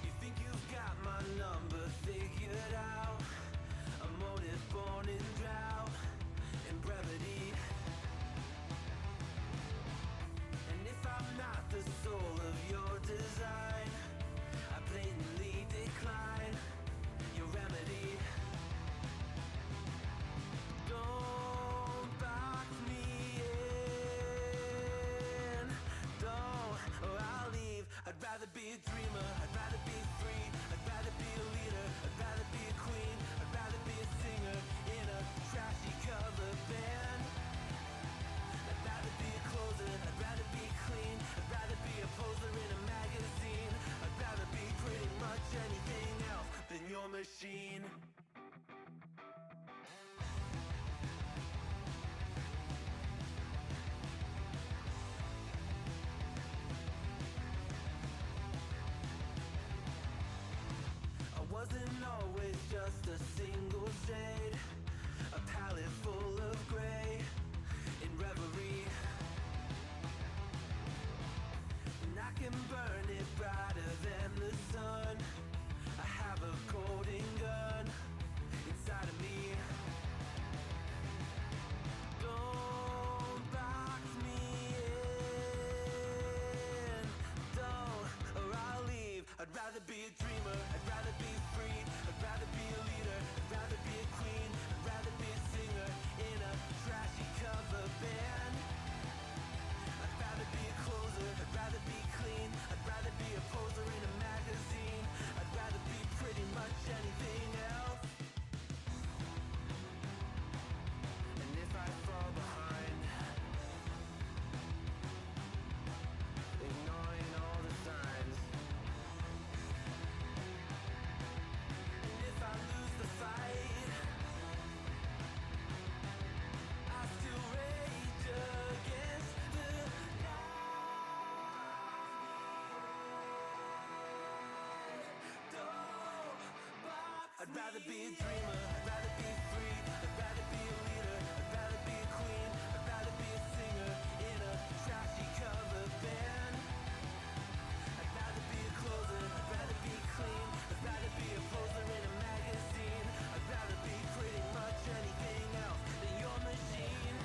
You think you've got my number figured out? A motive born in drought and brevity. And if I'm not the soul of your design, I blatantly decline your remedy. Don't box me in, don't, or I'll leave. I'd rather be a dreamer, I'd rather be free, I'd rather be a leader, I'd rather be a queen, I'd rather be a singer in a trashy cover band. I'd rather be a closer, I'd rather be clean, I'd rather be a poser in a magazine, I'd rather be pretty much anything else than your machine. Wasn't always just a single shade, a palette full of gray in reverie. And I can burn it brighter than the sun. I have a golden gun inside of me. Don't box me in, don't, or I'll leave. I'd rather be a dreamer, I'd rather be free, I'd rather be a leader, I'd rather be a queen, I'd rather be a singer in a trashy cover band. I'd rather be a closer, I'd rather be clean, I'd rather be a poser in a magazine, I'd rather be pretty much anything else. And if I fall behind, ignoring all the signs, if I lose the fight, I still rage against the night. Don't box I'd rather be a dreamer, I'd rather be free, I'd rather be a leader, I'd rather be a queen, I'd rather be a singer in a trashy cover band. I'd rather be a closer, I'd rather be clean, I'd rather be a poser in a magazine, I'd rather be pretty much anything else than your machine.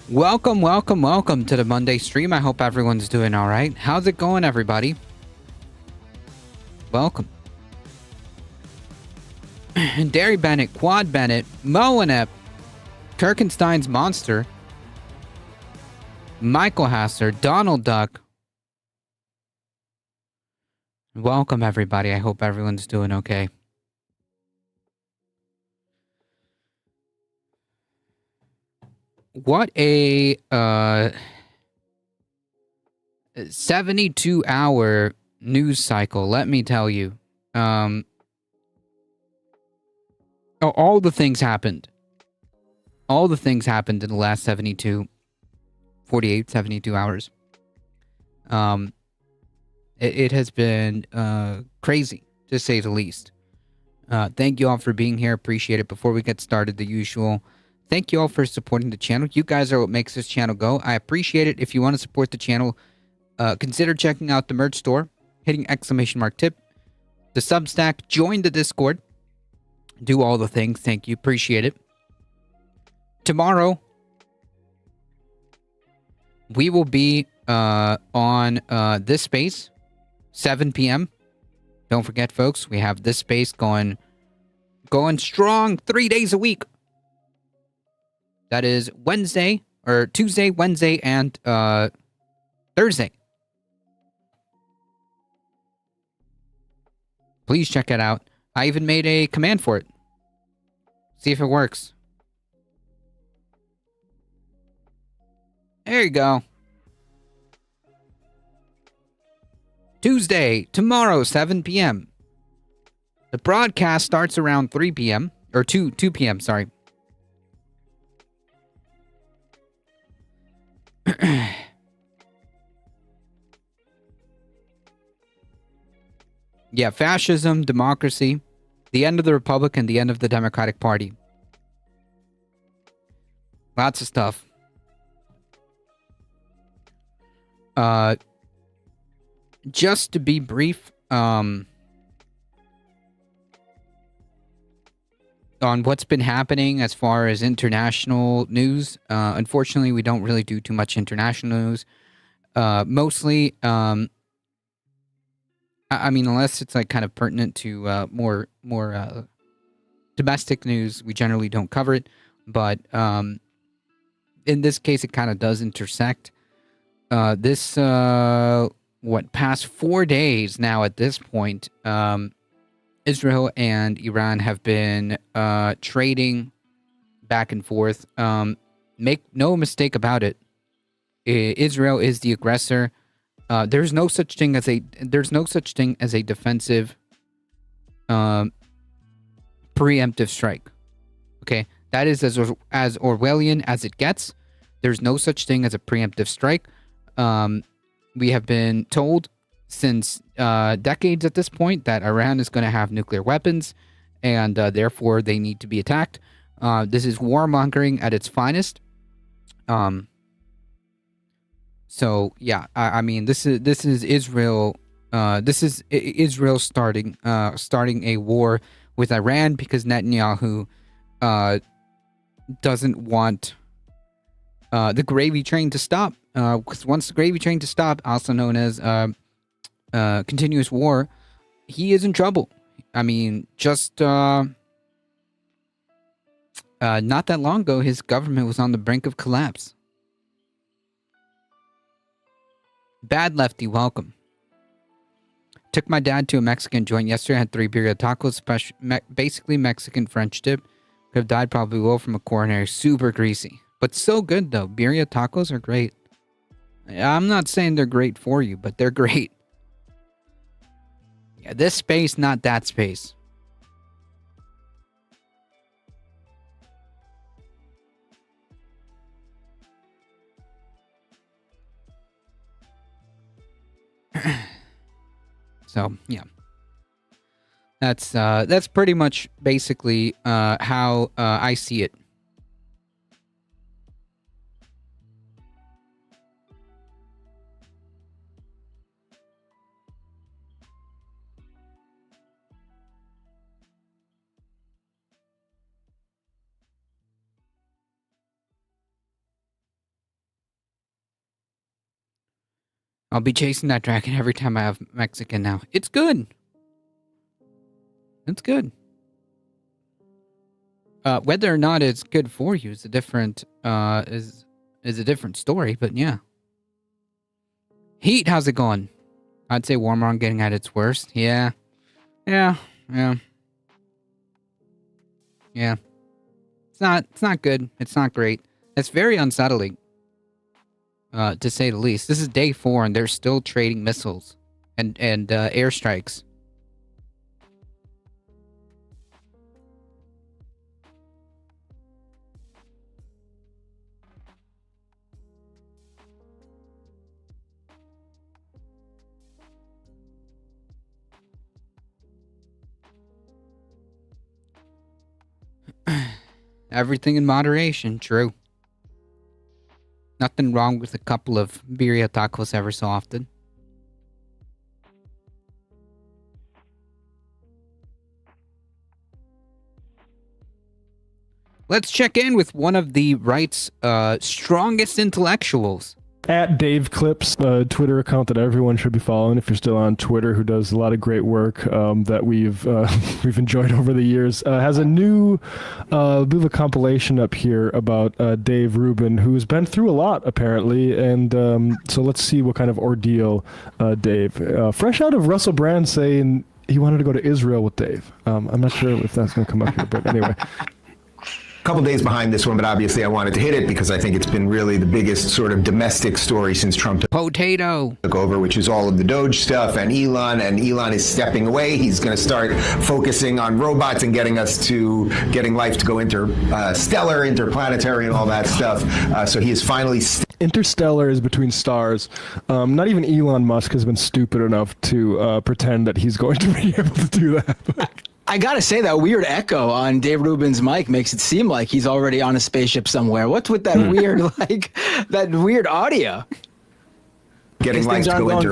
Welcome, welcome, welcome to the Monday stream. I hope everyone's doing all right. How's it going, everybody? Welcome. Derry Bennett, Quad Bennett, Moanep, Kirkenstein's Monster, Michael Hasser, Donald Duck. Welcome, everybody. I hope everyone's doing okay. What a 72-hour news cycle, let me tell you. All the things happened. All the things happened in the last 72 hours. It has been crazy, to say the least. Thank you all for being here. Appreciate it. Before we get started, the usual, thank you all for supporting the channel. You guys are what makes this channel go. I appreciate it. If you want to support the channel, consider checking out the merch store, hitting !tip, the Substack, join the Discord, do all the things. Thank you. Appreciate it. Tomorrow, we will be on this space, 7 p.m. Don't forget, folks, we have this space going strong 3 days a week. That is Tuesday, Wednesday, and Thursday. Please check it out. I even made a command for it. See if it works. There you go. Tuesday, tomorrow, 7 p.m. The broadcast starts around 3 p.m. Or 2 p.m., sorry. Yeah, fascism, democracy, the end of the Republic, and the end of the Democratic Party. Lots of stuff. Just to be brief, on what's been happening as far as international news. Unfortunately, we don't really do too much international news. Mostly, I mean, unless it's like kind of pertinent to more domestic news, we generally don't cover it. But in this case, it kind of does intersect. This past 4 days now at this point, Israel and Iran have been trading back and forth. Make no mistake about it. Israel is the aggressor. There's no such thing as a defensive preemptive strike. Okay, that is as Orwellian as it gets. There's no such thing as a preemptive strike. We have been told since decades at this point that Iran is going to have nuclear weapons, and therefore they need to be attacked. This is warmongering at its finest. So yeah, I mean, this is Israel. This is Israel starting a war with Iran because Netanyahu doesn't want the gravy train to stop. Because once the gravy train to stop, also known as continuous war, he is in trouble. I mean, just not that long ago, his government was on the brink of collapse. Bad Lefty, welcome. Took my dad to a Mexican joint yesterday. Had 3 birria tacos, basically Mexican French dip. Could have died probably well from a coronary. Super greasy, but so good though. Birria tacos are great. I'm not saying they're great for you, but they're great. Yeah, this space, not that space. So, yeah. That's pretty much basically how I see it. I'll be chasing that dragon every time I have Mexican now. It's good. It's good. Whether or not it's good for you is a different is a different story, but yeah. Heat, how's it going? I'd say Warmong getting at its worst. Yeah. Yeah. It's not good. It's not great. It's very unsettling. To say the least. This is day 4 and they're still trading missiles and airstrikes. Everything in moderation, true. Nothing wrong with a couple of birria tacos ever so often. Let's check in with one of the right's strongest intellectuals. At Dave Clips, a Twitter account that everyone should be following if you're still on Twitter, who does a lot of great work that we've enjoyed over the years, has a new bit of a compilation up here about Dave Rubin, who's been through a lot apparently, and so let's see what kind of ordeal Dave. Fresh out of Russell Brand saying he wanted to go to Israel with Dave. I'm not sure if that's going to come up here, but anyway. Couple days behind this one, but obviously I wanted to hit it because I think it's been really the biggest sort of domestic story since Trump Potato took over, which is all of the Doge stuff and Elon is stepping away. He's going to start focusing on robots and getting life to go interstellar, interplanetary, and all that stuff. So he is finally Interstellar is between stars. Not even Elon Musk has been stupid enough to pretend that he's going to be able to do that. I gotta say, that weird echo on Dave Rubin's mic makes it seem like he's already on a spaceship somewhere. What's with that weird, that weird audio? getting life to go on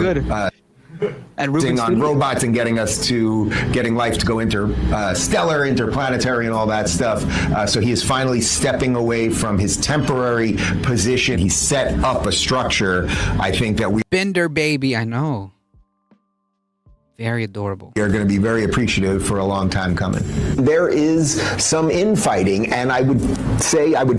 robots and getting life to go interstellar, interplanetary, and all that stuff. So he is finally stepping away from his temporary position. He set up a structure. I think that we Bender baby, I know. Very adorable. are going to be very appreciative for a long time coming. There is some infighting, and I would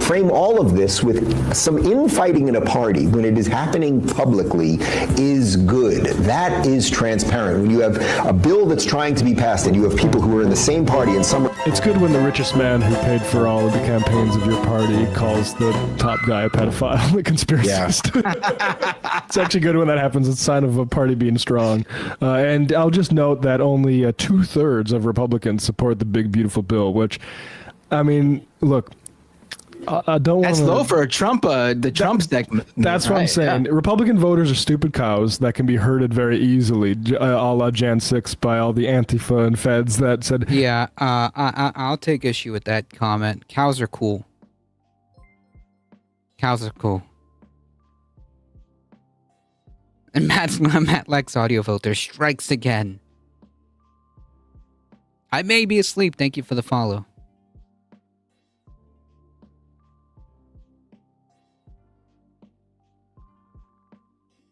frame all of this with some infighting in a party when it is happening publicly is good. That is transparent. When you have a bill that's trying to be passed and you have people who are in the same party and some... It's good when the richest man who paid for all of the campaigns of your party calls the top guy a pedophile, a conspiracist. Yeah. It's actually good when that happens. It's a sign of a party being strong. And I'll just note that only 2/3 of Republicans support the big beautiful bill, which, I mean, look, I don't want to... That's low for a Trump, the Trump segment. That's what I'm saying. Yeah. Republican voters are stupid cows that can be herded very easily, a la Jan 6 by all the Antifa and feds that said... Yeah, I'll take issue with that comment. Cows are cool. Cows are cool. And Matt Lex audio filter strikes again. I may be asleep. Thank you for the follow.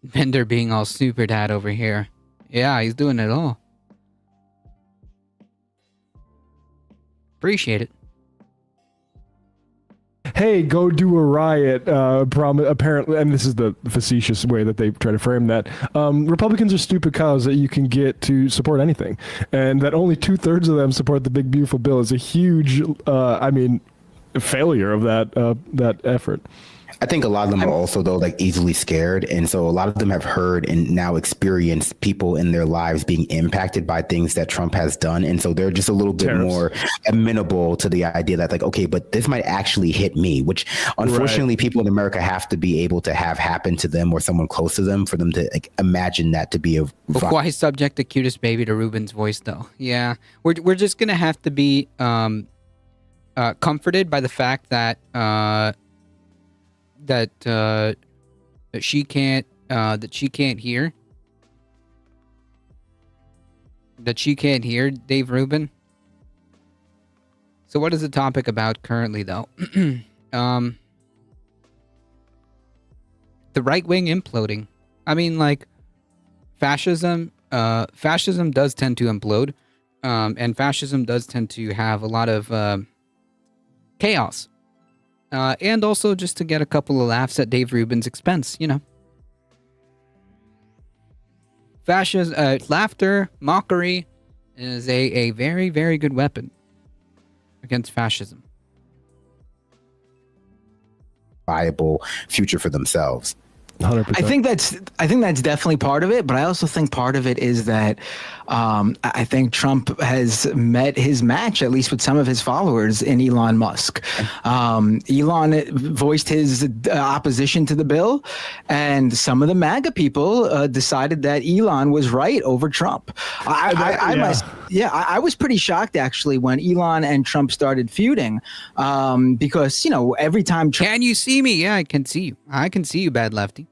Bender being all super dad over here. Yeah, he's doing it all. Appreciate it. Hey, go do a riot, apparently, and this is the facetious way that they try to frame that. Republicans are stupid cows that you can get to support anything. And that only 2/3 of them support the big, beautiful bill is a huge, failure of that effort. I think a lot of them are also, though, like easily scared. And so a lot of them have heard and now experienced people in their lives being impacted by things that Trump has done. And so they're just a little bit more amenable to the idea that, like, OK, but this might actually hit me, which unfortunately people in America have to be able to have happen to them or someone close to them for them to imagine that to be a. Why subject the cutest baby to Ruben's voice, though? Yeah, we're just going to have to be comforted by the fact that that she can't hear Dave Rubin. So what is the topic about currently, though? The right wing imploding. I mean, like, fascism does tend to implode, and fascism does tend to have a lot of chaos, and also just to get a couple of laughs at Dave Rubin's expense, you know. Fascism, laughter, mockery is a very, very good weapon against fascism. Viable future for themselves. 100%. I think that's definitely part of it, but I also think part of it is that I think Trump has met his match, at least with some of his followers, in Elon Musk. Elon voiced his opposition to the bill, and some of the MAGA people decided that Elon was right over Trump. I was pretty shocked actually when Elon and Trump started feuding, because every time Can you see me? Yeah, I can see you. I can see you, bad lefty.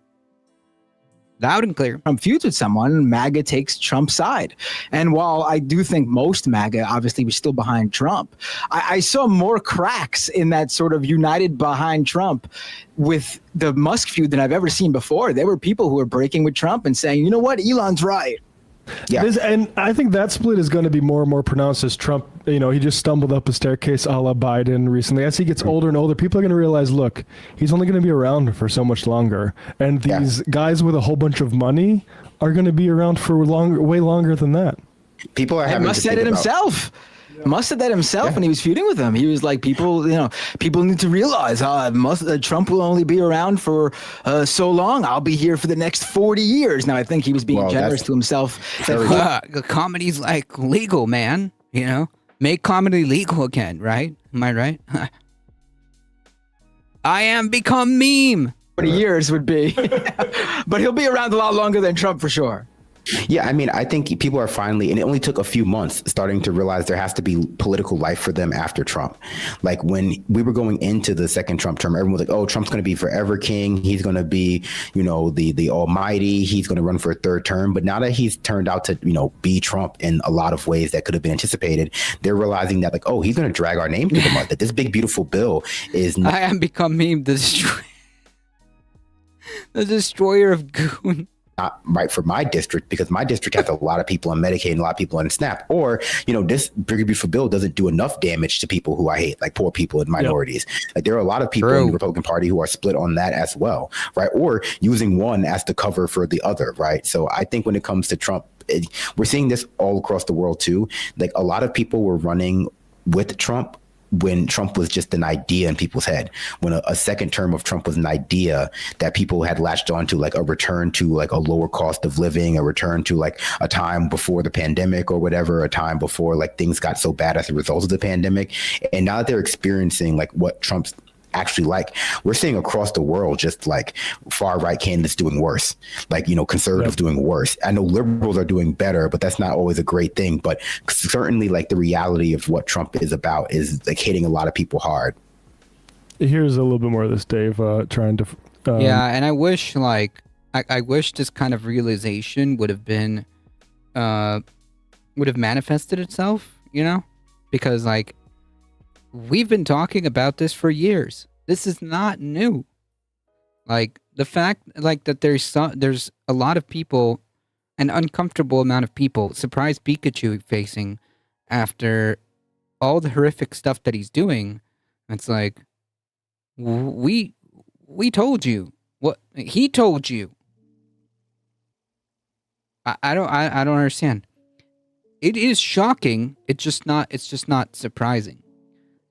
Loud and clear. Trump feuds with someone, MAGA takes Trump's side. And while I do think most MAGA obviously was still behind Trump, I saw more cracks in that sort of united behind Trump with the Musk feud than I've ever seen before. There were people who were breaking with Trump and saying, you know what, Elon's right. Yeah. And I think that split is going to be more and more pronounced as Trump, he just stumbled up a staircase a la Biden recently. As he gets older and older, people are going to realize, look, he's only going to be around for so much longer. And these guys with a whole bunch of money are going to be around for way longer than that. People are having Musk said it himself. Musk said that himself when he was feuding with them. He was like, people need to realize Trump will only be around for so long. I'll be here for the next 40 years. Now, I think he was being generous to himself. Comedy's like legal, man. Make comedy legal again, right? Am I right? I am become meme. 40 years would be. But he'll be around a lot longer than Trump for sure. Yeah, I mean, I think people are finally, and it only took a few months, starting to realize there has to be political life for them after Trump. Like when we were going into the second Trump term, everyone was like, oh, Trump's going to be forever king. He's going to be, the almighty. He's going to run for a third term. But now that he's turned out to, be Trump in a lot of ways that could have been anticipated, they're realizing that he's going to drag our name through the mud, that this big, beautiful bill is not. I am become meme, the destroyer of goon. Not right for my district, because my district has a lot of people on Medicaid and a lot of people on SNAP. Or, this big beautiful bill doesn't do enough damage to people who I hate, like poor people and minorities. Yep. Like there are a lot of people in the Republican Party who are split on that as well, right? Or using one as the cover for the other, right? So I think when it comes to Trump, we're seeing this all across the world too. Like a lot of people were running with Trump when Trump was just an idea in people's head, when a second term of Trump was an idea that people had latched onto, like a return to like a lower cost of living, a return to like a time before the pandemic or whatever, a time before like things got so bad as a result of the pandemic. And now that they're experiencing like what Trump's actually like, we're seeing across the world just like far right candidates doing worse, like conservatives doing worse. I know liberals are doing better, but that's not always a great thing. But certainly like the reality of what Trump is about is like hitting a lot of people hard. Here's a little bit more of this, Dave, trying to and I wish I wish this kind of realization would have manifested itself, because like we've been talking about this for years. This is not new. Like the fact like that there's a lot of people, an uncomfortable amount of people, surprise Pikachu facing after all the horrific stuff that he's doing. It's like we told you what he told you. I don't understand. It is shocking. It's just not surprising.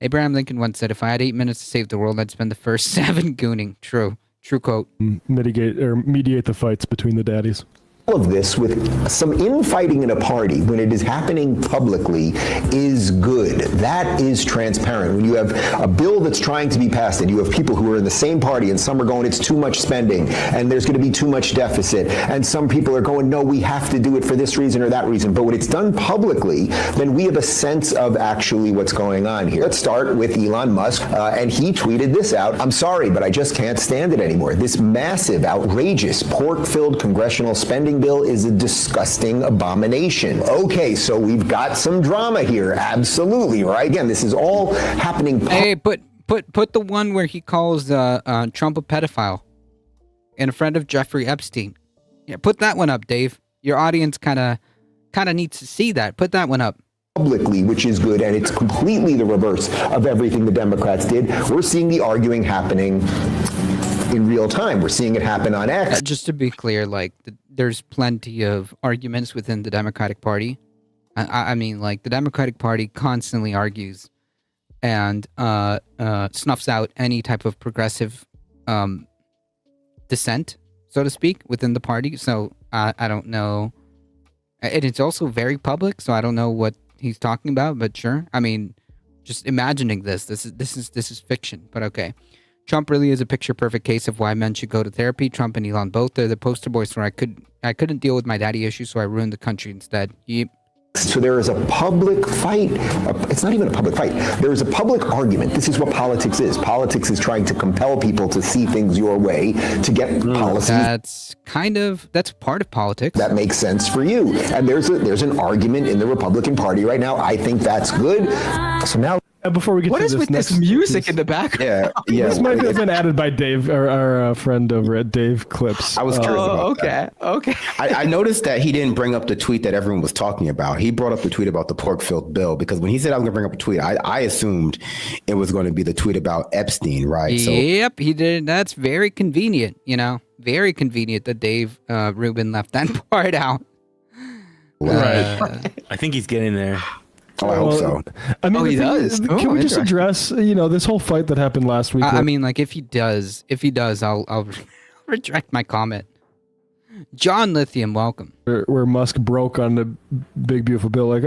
Abraham Lincoln once said, if I had 8 minutes to save the world, I'd spend the first 7 gooning. True quote. Mediate the fights between the daddies. Of this with some infighting in a party when it is happening publicly is good. That is transparent. When you have a bill that's trying to be passed and you have people who are in the same party and some are going, it's too much spending and there's going to be too much deficit, and some people are going, no, we have to do it for this reason or that reason. But when it's done publicly, then we have a sense of actually what's going on here. Let's start with Elon Musk, and he tweeted this out. I'm sorry, but I just can't stand it anymore. This massive, outrageous, pork-filled congressional spending bill is a disgusting abomination. Okay, so we've got some drama here. Absolutely, right? Again, this is all happening. Hey, put the one where he calls Trump a pedophile and a friend of Jeffrey Epstein. Yeah, put that one up, Dave. Your audience kind of needs to see that. Put that one up. Publicly, which is good, and it's completely the reverse of everything the Democrats did. We're seeing the arguing happening in real time. We're seeing it happen on X. Just to be clear, like there's plenty of arguments within the Democratic Party. I mean, like the Democratic Party constantly argues and snuffs out any type of progressive dissent, so to speak, within the party. So I don't know. And it's also very public, so I don't know what he's talking about, but sure. I mean, just imagining this is fiction, but okay. Trump really is a picture-perfect case of why men should go to therapy. Trump and Elon both are the poster boys where I couldn't deal with my daddy issues, so I ruined the country instead. Yep. So there is a public fight. It's not even a public fight. There is a public argument. This is what politics is. Politics is trying to compel people to see things your way, to get policies. That's part of politics. That makes sense for you. And there's an argument in the Republican Party right now. I think that's good. So now, before we get What to is this with this next music piece- in the background? Yeah. This might have been added by Dave, our friend over at Dave Clips. I was curious about Oh, okay. Okay. I noticed that he didn't bring up the tweet that everyone was talking about. He brought up the tweet about the pork-filled bill because when he said I was going to bring up a tweet, I assumed it was going to be the tweet about Epstein, right? Yep, he did. That's very convenient, very convenient that Dave Rubin left that part out. Right. I think he's getting there. I hope so. I mean, Oh, he the thing does? is, Oh, can we just interesting. address, this whole fight that happened last week? I mean, like if he does, I'll retract my comment. John Lithium, welcome. where Musk broke on the big beautiful bill, like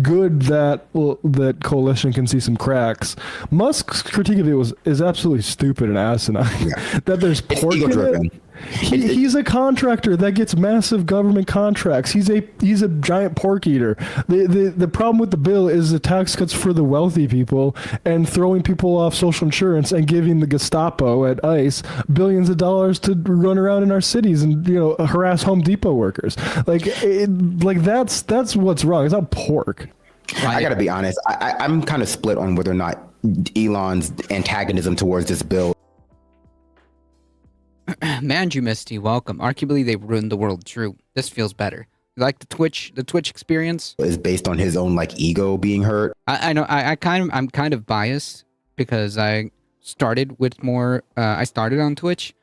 good that coalition can see some cracks. Musk's critique of it is absolutely stupid and asinine. Yeah. That there's It's pork in ego-driven. it. He's a contractor that gets massive government contracts. He's a giant pork eater. The problem with the bill is the tax cuts for the wealthy people and throwing people off social insurance and giving the Gestapo at ICE billions of dollars to run around in our cities and harass Home Depot workers. That's what's wrong. It's not pork. I got to be honest. I'm kind of split on whether or not Elon's antagonism towards this bill Manju Misty, welcome. Arguably, they've ruined the world. True. This feels better. You like the Twitch experience? is based on his own ego being hurt. I know. I'm kind of biased because I started with more. I started on Twitch,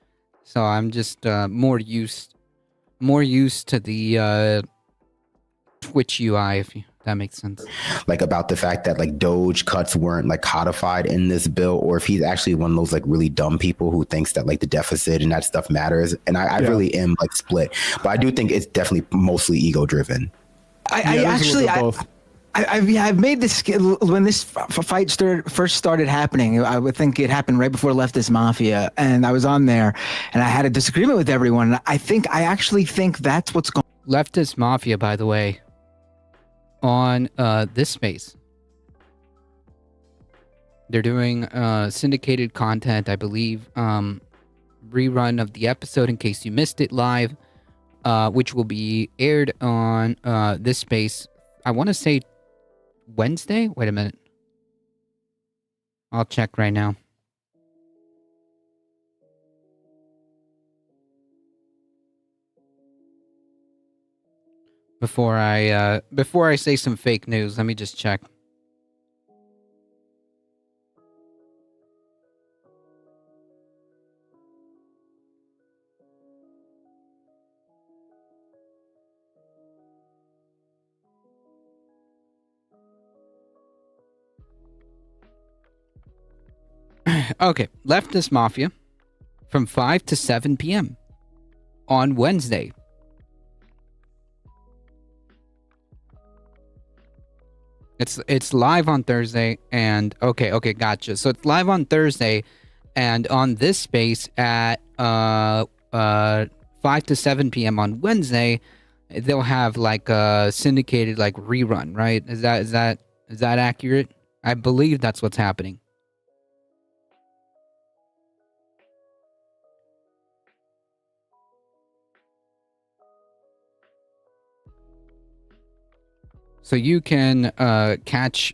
so I'm just more used to the Twitch UI, if that makes sense. Like about the fact that like Doge cuts weren't like codified in this bill, or if he's actually one of those like really dumb people who thinks that like the deficit and that stuff matters. And I really am like split, but I do think it's definitely mostly ego driven. I've made this when this fight first started happening. I would think it happened right before Leftist Mafia, and I was on there, and I had a disagreement with everyone. I actually think that's what's going. Leftist Mafia, by the way, on this space, they're doing syndicated content, I believe, rerun of the episode in case you missed it live, which will be aired on this space. I want to say Wednesday. Wait a minute. I'll check right now. Before I say some fake news, let me just check. Okay, Leftist Mafia from 5 to 7 p.m. on Wednesday. It's live on Thursday, and okay, gotcha. So it's live on Thursday, and on this space at 5 to 7 p.m. on Wednesday, they'll have like a syndicated like rerun, right? Is that accurate? I believe that's what's happening. So you can catch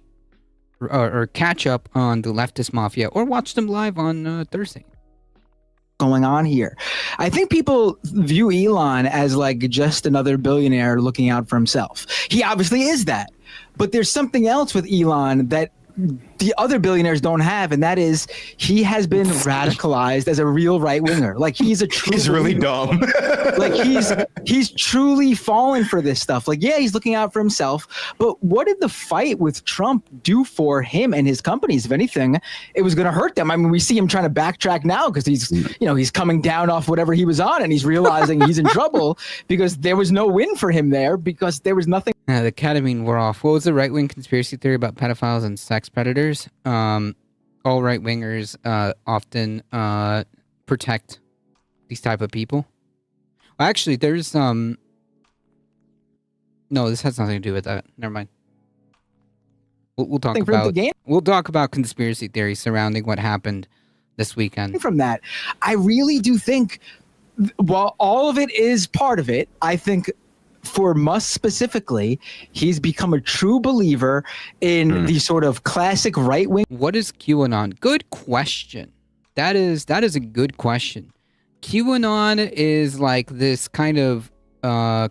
up on the Leftist Mafia or watch them live on Thursday. going on here. I think people view Elon as like just another billionaire looking out for himself. He obviously is that, but there's something else with Elon that the other billionaires don't have, and that is he has been radicalized as a real right winger. Like he's a true He's really believer. dumb. Like he's truly fallen for this stuff. Like, yeah, he's looking out for himself, but what did the fight with Trump do for him and his companies? If anything, it was going to hurt them. I mean, we see him trying to backtrack now because he's coming down off whatever he was on, and he's realizing he's in trouble because there was no win for him there because there was nothing. The ketamine wore off. What was the right-wing conspiracy theory about pedophiles and sex predators? All right-wingers often protect these type of people. Well, actually, there's no, this has nothing to do with that. Never mind. We'll talk about conspiracy theories surrounding what happened this weekend. From that, I really do think, while all of it is part of it, I think for Musk specifically, he's become a true believer in the sort of classic right wing. What is QAnon? Good question. That is a good question. QAnon is like this kind of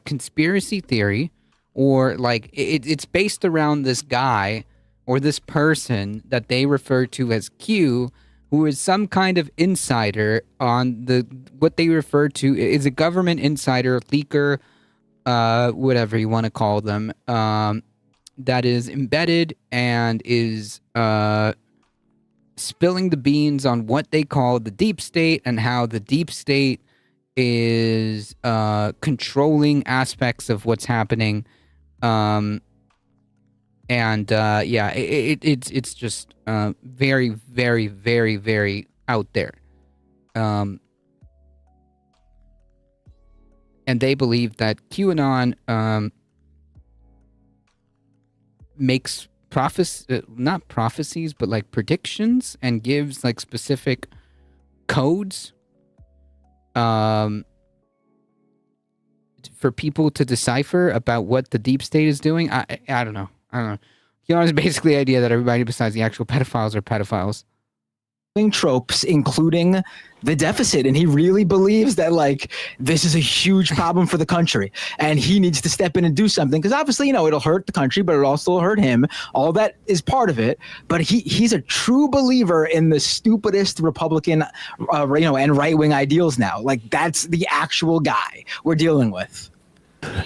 conspiracy theory, or like it's based around this guy or this person that they refer to as Q, who is some kind of insider on what they refer to is a government insider, leaker, whatever you want to call them, that is embedded and is spilling the beans on what they call the deep state and how the deep state is controlling aspects of what's happening. It's just very, very, very, very out there. And they believe that QAnon makes not prophecies, but like predictions, and gives like specific codes for people to decipher about what the deep state is doing. I don't know. QAnon is basically the idea that everybody besides the actual pedophiles are pedophiles. Tropes, including the deficit, and he really believes that like this is a huge problem for the country and he needs to step in and do something, because obviously it'll hurt the country, but it'll also hurt him. All that is part of it, but he's a true believer in the stupidest Republican and right-wing ideals now. Like that's the actual guy we're dealing with.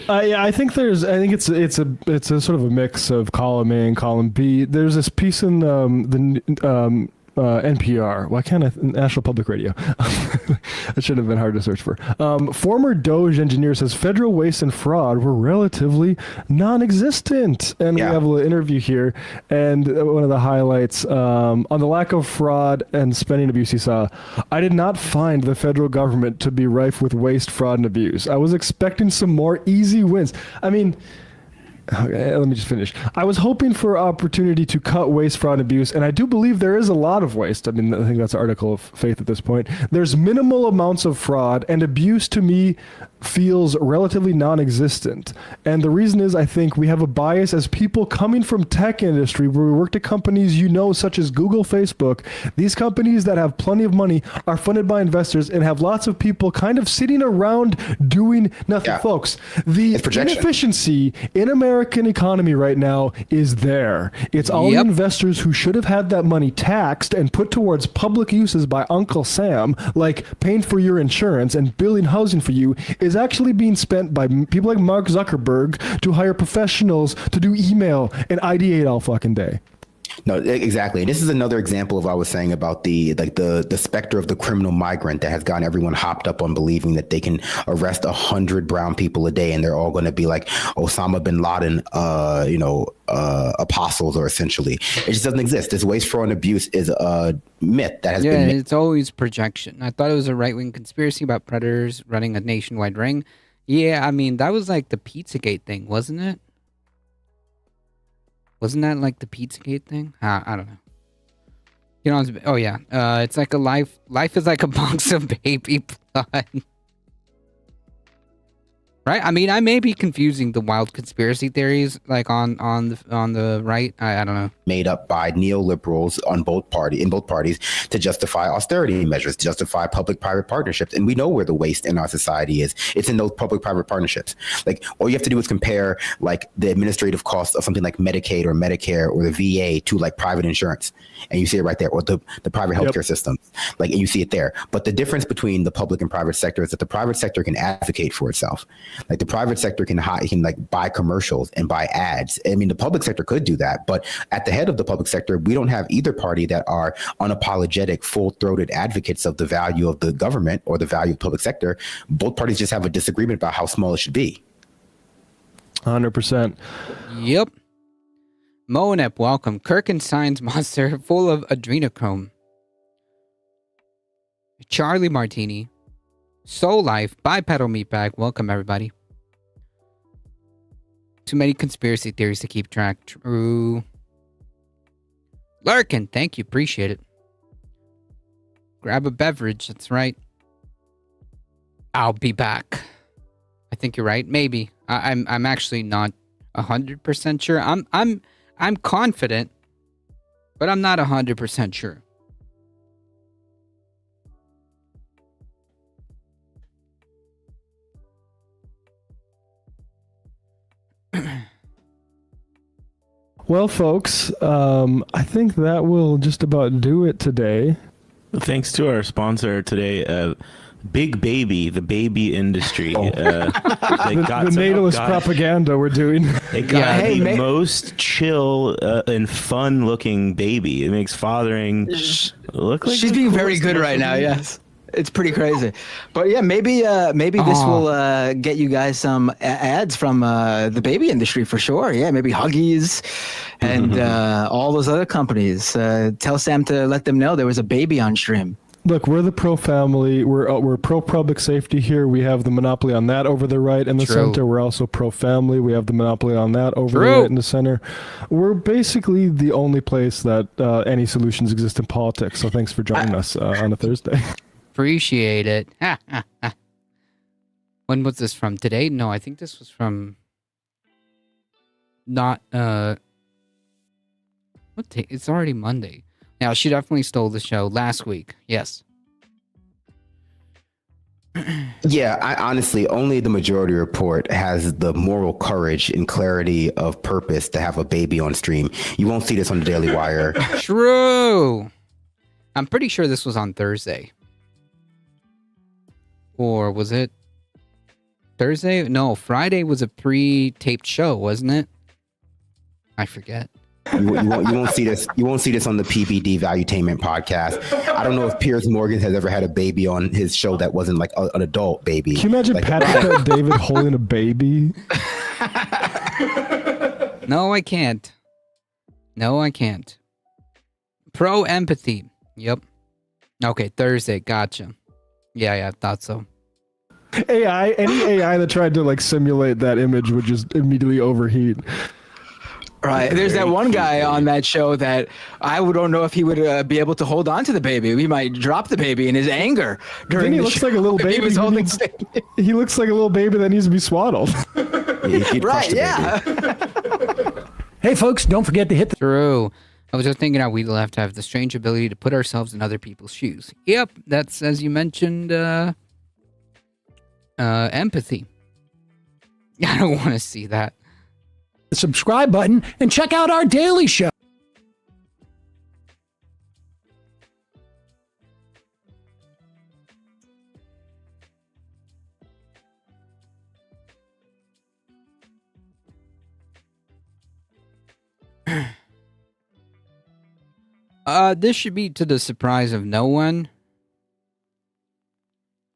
I think it's a sort of a mix of column A and column B. There's this piece in the NPR. Why can't I? National Public Radio. That should have been hard to search for. Former Doge engineer says federal waste and fraud were relatively non-existent. And we have a little interview here. And one of the highlights on the lack of fraud and spending abuse he saw, I did not find the federal government to be rife with waste, fraud, and abuse. I was expecting some more easy wins. I mean, okay, let me just finish. I was hoping for opportunity to cut waste, fraud, and abuse, and I do believe there is a lot of waste. I mean, I think that's an article of faith at this point. There's minimal amounts of fraud, and abuse to me feels relatively non-existent. And the reason is I think we have a bias as people coming from tech industry where we worked at companies such as Google, Facebook. These companies that have plenty of money are funded by investors and have lots of people kind of sitting around doing nothing. Yeah. Folks, the inefficiency in American economy right now is there. It's all the investors who should have had that money taxed and put towards public uses by Uncle Sam, like paying for your insurance and building housing for you, is actually being spent by people like Mark Zuckerberg to hire professionals to do email and ideate all fucking day. No, exactly. And this is another example of what I was saying about the specter of the criminal migrant that has gotten everyone hopped up on believing that they can arrest 100 brown people a day and they're all going to be like Osama bin Laden, apostles, or essentially. It just doesn't exist. This waste, fraud, and abuse is a myth that has been. Yeah, it's always projection. I thought it was a right-wing conspiracy about predators running a nationwide ring. Yeah, I mean, that was like the Pizzagate thing, wasn't it? Wasn't that like the Pizzagate thing? I don't know. Oh yeah. It's like a life is like a box of baby blood. Right? I mean, I may be confusing the wild conspiracy theories, like on the right. I don't know. Made up by neoliberals in both parties to justify austerity measures, to justify public-private partnerships. And we know where the waste in our society is. It's in those public-private partnerships. Like, all you have to do is compare like the administrative costs of something like Medicaid or Medicare or the VA to like private insurance, and you see it right there, or the private healthcare system, like, and you see it there. But the difference between the public and private sector is that the private sector can advocate for itself. Like, the private sector can like buy commercials and buy ads. I mean, the public sector could do that, but at the head of the public sector, we don't have either party that are unapologetic, full-throated advocates of the value of the government or the value of the public sector. Both parties just have a disagreement about how small it should be. 100%. Yep. Monep, welcome. Kirkin Science Monster, full of adrenochrome. Charlie Martini. Soul Life, Bipedal Meatbag, welcome everybody. Too many conspiracy theories to keep track. True. Lurkin, thank you, appreciate it. Grab a beverage, that's right. I'll be back. I think you're right, maybe. I'm actually not 100% sure. I'm confident, but I'm not 100% sure. Well, folks, I think that will just about do it today. Thanks to our sponsor today, Big Baby, the baby industry. The natalist propaganda we're doing. They got the most chill and fun-looking baby. It makes fathering look like she's being very good right now. Yes. It's pretty crazy, but yeah, maybe this will get you guys some ads from the baby industry for sure. Yeah, maybe Huggies and all those other companies. Tell Sam to let them know there was a baby on stream. Look, we're the pro family. We're pro public safety here. We have the monopoly on that over the right in the center. We're also pro family. We have the monopoly on that over the right in the center. We're basically the only place that any solutions exist in politics. So thanks for joining us on a Thursday. Appreciate it. When was this from? Today? No, I think this was from not what day? It's already Monday. Now, she definitely stole the show last week. Yes. Yeah, I honestly, only the Majority Report has the moral courage and clarity of purpose to have a baby on stream. You won't see this on the Daily Wire. True. I'm pretty sure this was on Thursday. Or was it Thursday? No, Friday was a pre-taped show, wasn't it? I forget. You won't see this. You won't see this on the PBD Valuetainment podcast. I don't know if Piers Morgan has ever had a baby on his show that wasn't like an adult baby. Can you imagine like, Patrick David holding a baby? No, I can't. No, I can't. Pro empathy. Yep. Okay, Thursday. Gotcha. Yeah, I thought so. Any AI that tried to like simulate that image would just immediately overheat. Right. There's that one guy on that show that I don't know if he would be able to hold on to the baby. We might drop the baby in his anger during he looks show. like a little baby. He was holding. He looks like a little baby that needs to be swaddled. Right. Yeah. Hey, folks, don't forget to hit the. True. I was just thinking how we have to have the strange ability to put ourselves in other people's shoes. Yep, that's, as you mentioned, empathy. I don't want to see that. Subscribe button and check out our daily show. This should be to the surprise of no one.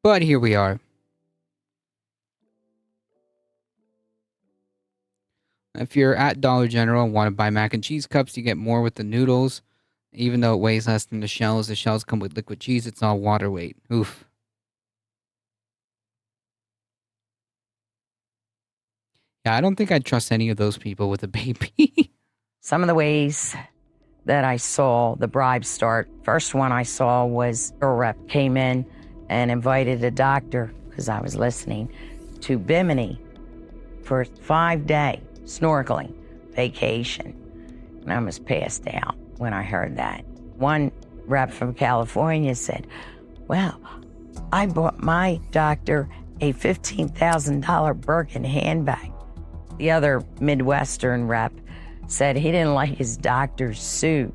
But here we are. If you're at Dollar General and want to buy mac and cheese cups, you get more with the noodles. Even though it weighs less than the shells come with liquid cheese. It's all water weight. Oof. Yeah, I don't think I'd trust any of those people with a baby. Some of the ways that I saw the bribes start. First one I saw was a rep came in and invited a doctor, because I was listening, to Bimini for a 5-day snorkeling vacation. And I almost passed out when I heard that. One rep from California said, well, I bought my doctor a $15,000 Birkin handbag. The other Midwestern rep said he didn't like his doctor's suit,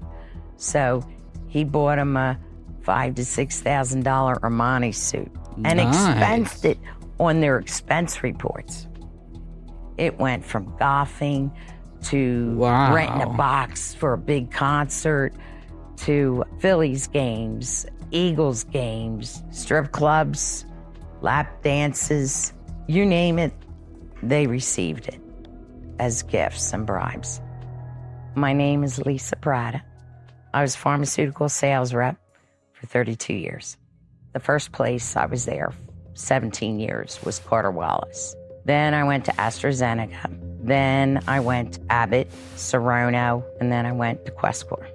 so he bought him a $5,000 to $6,000 Armani suit and expensed it on their expense reports. It went from golfing to renting a box for a big concert to Phillies games, Eagles games, strip clubs, lap dances, you name it, they received it as gifts and bribes. My name is Lisa Prada. I was pharmaceutical sales rep for 32 years. The first place I was there 17 years was Carter Wallace. Then I went to AstraZeneca. Then I went to Abbott, Serono, and then I went to QuestCore.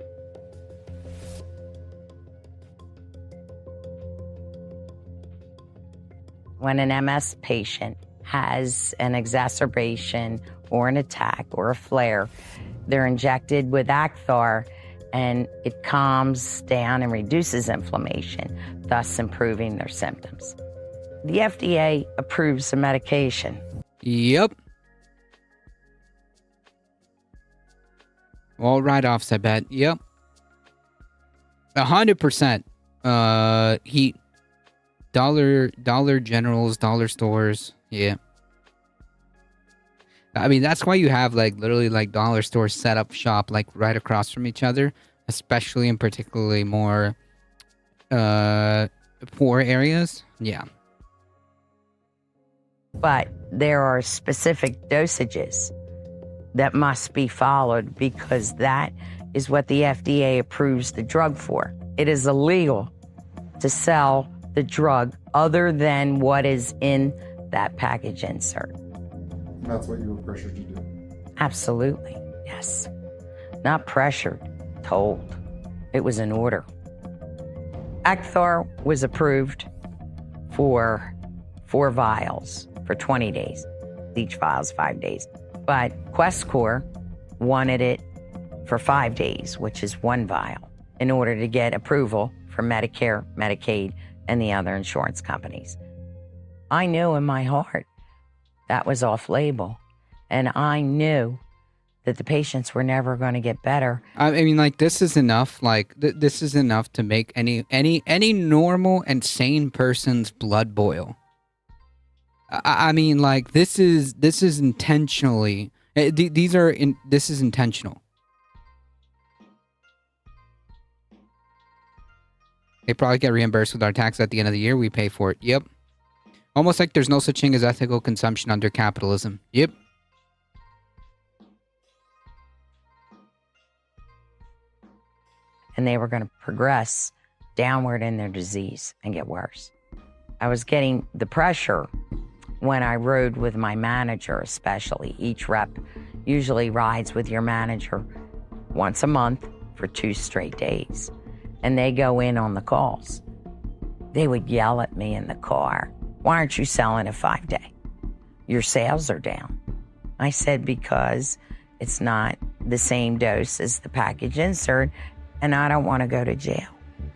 When an MS patient has an exacerbation or an attack or a flare, they're injected with Acthar, and it calms down and reduces inflammation, thus improving their symptoms. The FDA approves the medication. Yep. All write-offs, I bet. Yep. 100%. Heat. Dollar Generals, dollar stores. Yeah. I mean, that's why you have like literally like dollar stores set up shop like right across from each other, especially in particularly more poor areas. Yeah. But there are specific dosages that must be followed because that is what the FDA approves the drug for. It is illegal to sell the drug other than what is in that package insert. That's what you were pressured to do? Absolutely, yes. Not pressured, told. It was an order. Acthar was approved for 4 vials for 20 days. Each vial is 5 days. But QuestCore wanted it for 5 days, which is 1 vial, in order to get approval for Medicare, Medicaid, and the other insurance companies. I knew in my heart that was off-label, and I knew that the patients were never going to get better. I mean, like, this is enough. Like, this is enough to make any normal and sane person's blood boil. I mean, like, this is intentionally. This is intentional. They probably get reimbursed with our tax at the end of the year. We pay for it. Yep. Almost like there's no such thing as ethical consumption under capitalism. Yep. And they were going to progress downward in their disease and get worse. I was getting the pressure when I rode with my manager, especially. Each rep usually rides with your manager once a month for 2 straight days. And they go in on the calls. They would yell at me in the car, "Why aren't you selling a 5-day? Your sales are down." I said, because it's not the same dose as the package insert, and I don't want to go to jail.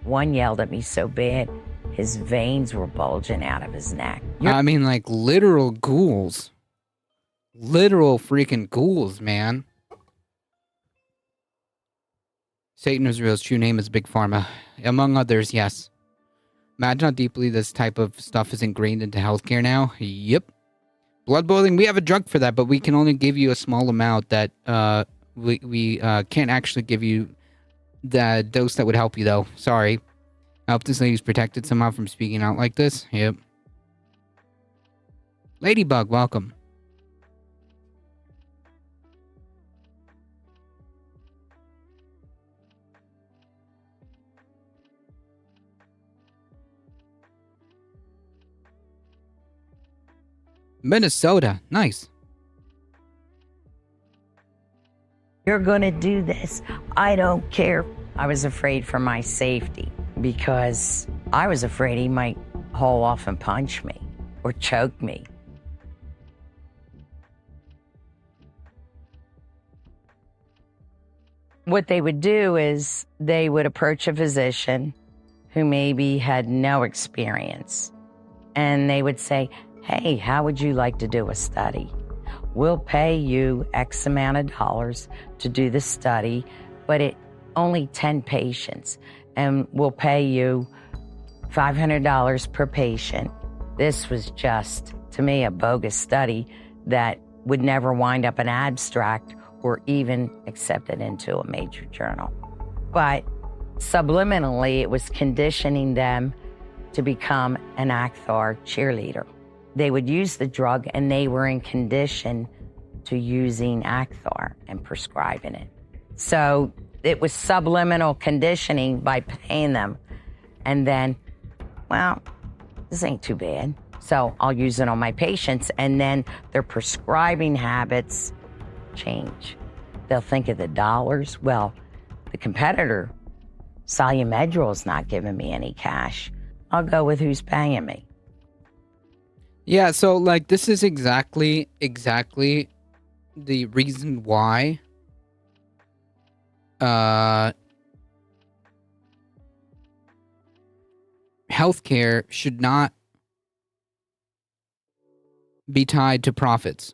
One yelled at me so bad, his veins were bulging out of his neck. I mean, like, literal ghouls. Literal freaking ghouls, man. Satan Israel's true name is Big Pharma. Among others, yes. Imagine how deeply this type of stuff is ingrained into healthcare now. Yep. Blood boiling, we have a drug for that, but we can only give you a small amount that we can't actually give you the dose that would help you, though. Sorry. I hope this lady's protected somehow from speaking out like this. Yep. Ladybug, welcome. Minnesota, nice. You're gonna do this. I don't care. I was afraid for my safety because I was afraid he might haul off and punch me or choke me. what they would do is they would approach a physician who maybe had no experience, and they would say, hey, how would you like to do a study? We'll pay you X amount of dollars to do the study, but it only 10 patients, and we'll pay you $500 per patient. This was just, to me, a bogus study that would never wind up an abstract or even accepted into a major journal. But subliminally, it was conditioning them to become an Acthar cheerleader. They would use the drug, and they were in condition to using Acthar and prescribing it. So it was subliminal conditioning by paying them. And then, well, this ain't too bad, so I'll use it on my patients. And then their prescribing habits change. They'll think of the dollars. Well, the competitor, Solumedrol, is not giving me any cash. I'll go with who's paying me. Yeah, so like this is exactly the reason why healthcare should not be tied to profits.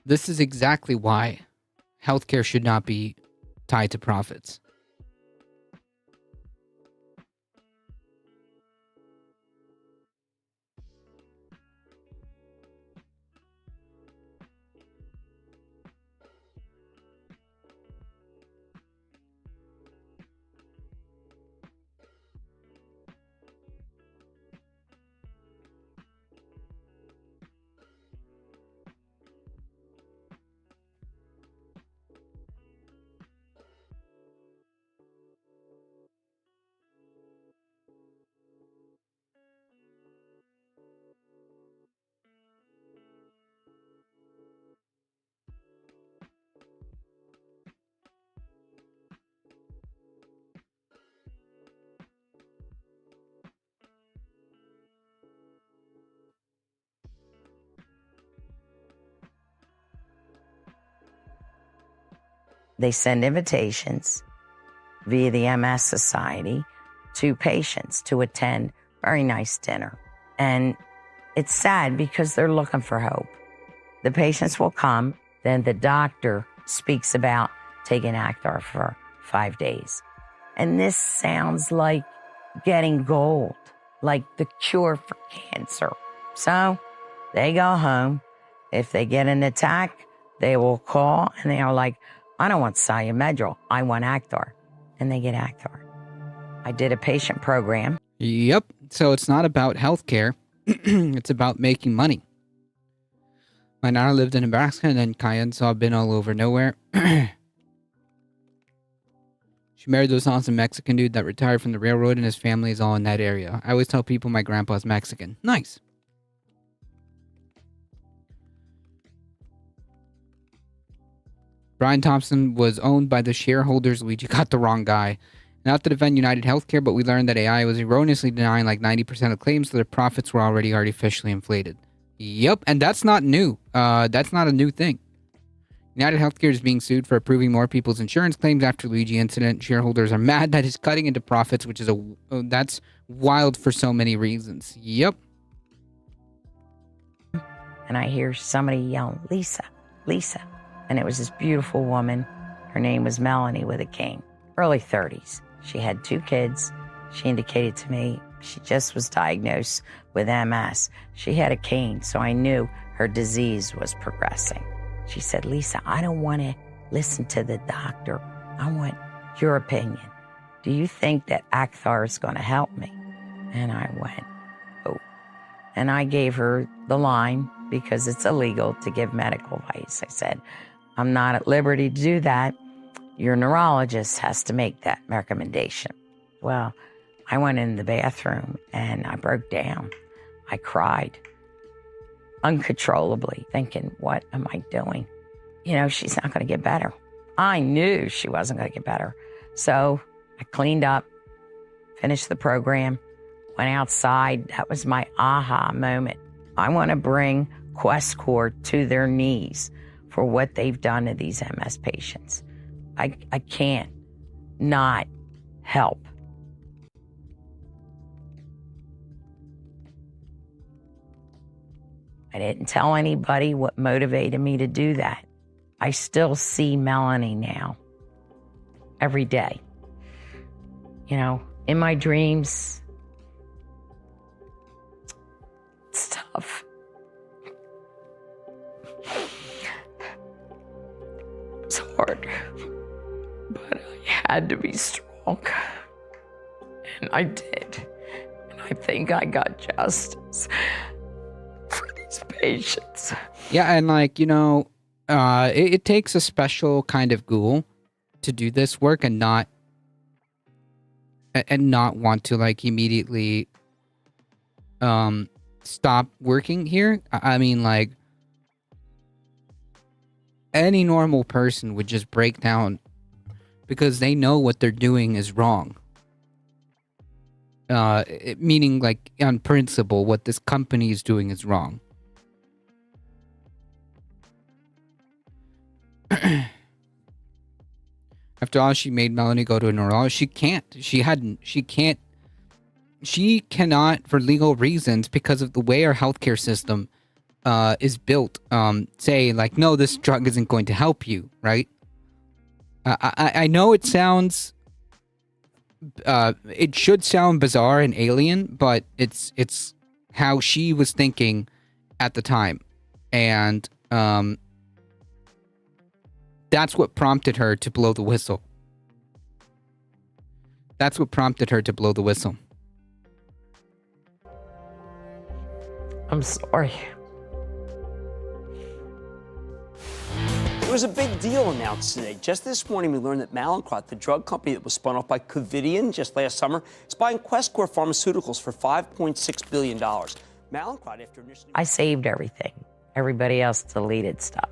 This is exactly why healthcare should not be tied to profits. They send invitations via the MS Society to patients to attend very nice dinner. And it's sad because they're looking for hope. The patients will come, then the doctor speaks about taking Acthar for 5 days. And this sounds like getting gold, like the cure for cancer. So they go home. If they get an attack, they will call and they are like, I don't want Solumedrol, I want Acthar. And they get Acthar. I did a patient program. Yep. So it's not about healthcare. It's about making money. My nana lived in Nebraska and then Cayenne, so I've been all over nowhere. She married this awesome Mexican dude that retired from the railroad, and his family is all in that area. I always tell people my grandpa's Mexican. Nice. Brian Thompson was owned by the shareholders. Luigi got the wrong guy. Not to defend United Healthcare, but we learned that AI was erroneously denying like 90% of claims, so their profits were already artificially inflated. Yep, and that's not new. That's not a new thing. United Healthcare is being sued for approving more people's insurance claims after Luigi incident. Shareholders are mad that it's cutting into profits, which is that's wild for so many reasons. Yep. And I hear somebody yell, Lisa, Lisa. And it was this beautiful woman. Her name was Melanie with a cane. Early 30s. She had 2 kids. She indicated to me she just was diagnosed with MS. She had a cane, so I knew her disease was progressing. She said, Lisa, I don't want to listen to the doctor. I want your opinion. Do you think that Acthar is going to help me? And I went, oh. And I gave her the line because it's illegal to give medical advice. I said, I'm not at liberty to do that. Your neurologist has to make that recommendation. Well, I went in the bathroom and I broke down. I cried uncontrollably, thinking, what am I doing? You know, she's not going to get better. I knew she wasn't going to get better. So I cleaned up, finished the program, went outside. That was my aha moment. I want to bring QuestCore to their knees for what they've done to these MS patients. I can't not help. I didn't tell anybody what motivated me to do that. I still see Melanie now, every day. You know, in my dreams. It's tough. It's hard. But I had to be strong. And I did. And I think I got justice for these patients. Yeah, and like, you know, it takes a special kind of ghoul to do this work and not want to like immediately stop working here. I mean, like, any normal person would just break down because they know what they're doing is wrong. Meaning, like, on principle, what this company is doing is wrong. After all, she made Melanie go to a neurologist. She cannot, for legal reasons, because of the way our healthcare system is built, say, like, no, this drug isn't going to help you, right? I know it sounds, it should sound bizarre and alien, but it's how she was thinking at the time. And, that's what prompted her to blow the whistle. That's what prompted her to blow the whistle. I'm sorry. There was a big deal announced today. Just this morning, we learned that Mallinckrodt, the drug company that was spun off by Covidien just last summer, is buying QuestCore Pharmaceuticals for $5.6 billion. Mallinckrodt, after initially... I saved everything. Everybody else deleted stuff.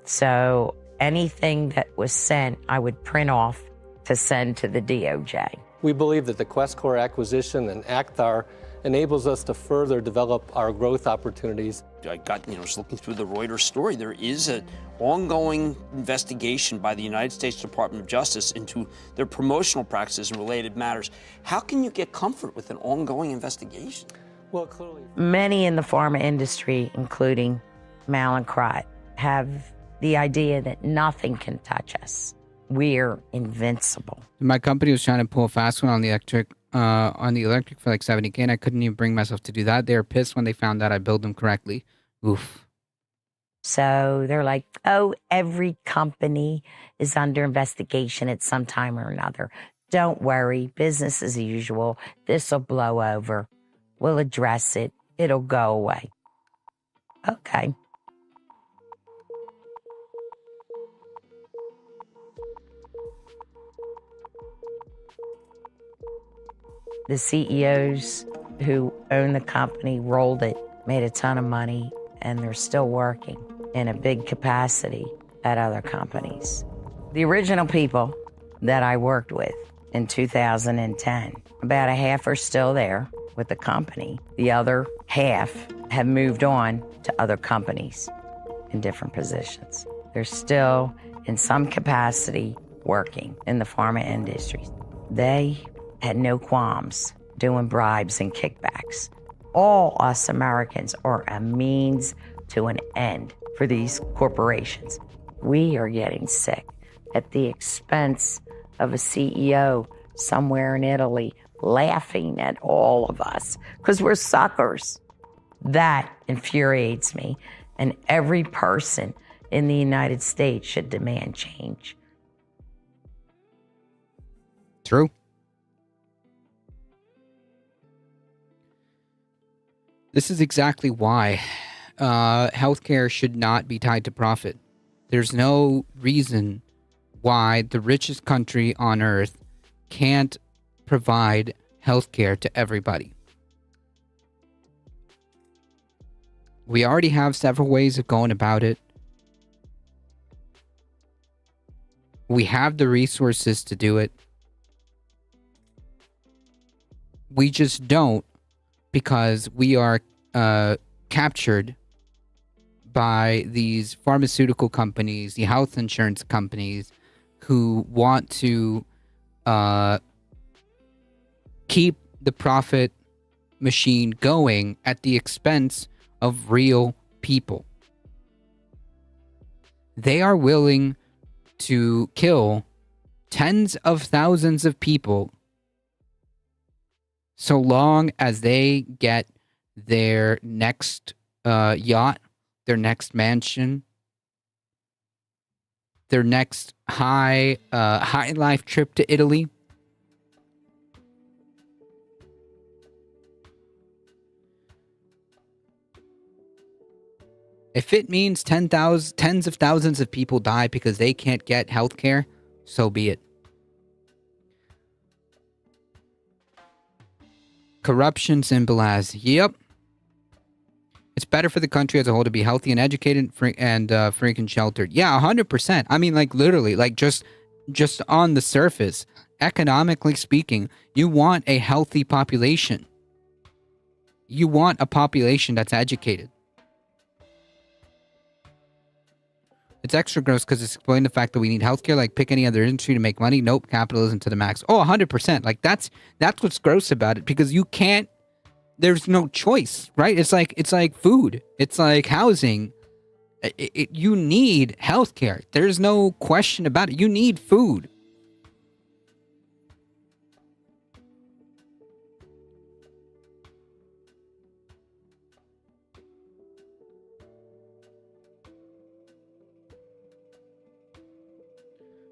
So anything that was sent, I would print off to send to the DOJ. We believe that the QuestCore acquisition and Acthar enables us to further develop our growth opportunities. I got, just looking through the Reuters story, there is an ongoing investigation by the United States Department of Justice into their promotional practices and related matters. How can you get comfort with an ongoing investigation? Well, clearly... Many in the pharma industry, including Mallinckrodt, have the idea that nothing can touch us. We're invincible. My company was trying to pull a fast one on the electric for like $70K, and I couldn't even bring myself to do that. They were pissed when they found out I billed them correctly. Oof. So they're like, oh, every company is under investigation at some time or another. Don't worry, business as usual. This will blow over. We'll address it. It'll go away. Okay. The CEOs who own the company rolled it, made a ton of money, and they're still working in a big capacity at other companies. The original people that I worked with in 2010, about a half are still there with the company. The other half have moved on to other companies in different positions. They're still in some capacity working in the pharma industry. They had no qualms doing bribes and kickbacks. All us Americans are a means to an end for these corporations. We are getting sick at the expense of a CEO somewhere in Italy laughing at all of us because we're suckers. That infuriates me, and every person in the United States should demand change. True. This is exactly why healthcare should not be tied to profit. There's no reason why the richest country on earth can't provide healthcare to everybody. We already have several ways of going about it. We have the resources to do it. We just don't, because we are captured by these pharmaceutical companies, the health insurance companies, who want to keep the profit machine going at the expense of real people. They are willing to kill tens of thousands of people so long as they get their next yacht, their next mansion, their next high life trip to Italy. If it means tens of thousands of people die because they can't get health care, so be it. Corruption simple as, yep. It's better for the country as a whole to be healthy and educated and freaking sheltered. Yeah, 100%. I mean, like, literally, like, just on the surface, economically speaking, you want a healthy population. You want a population that's educated. It's extra gross because it's exploiting the fact that we need healthcare. Like, pick any other industry to make money. Nope, capitalism to the max. Oh, 100%. Like, that's what's gross about it, because you can't. There's no choice, right? It's like food. It's like housing. You need healthcare. There's no question about it. You need food.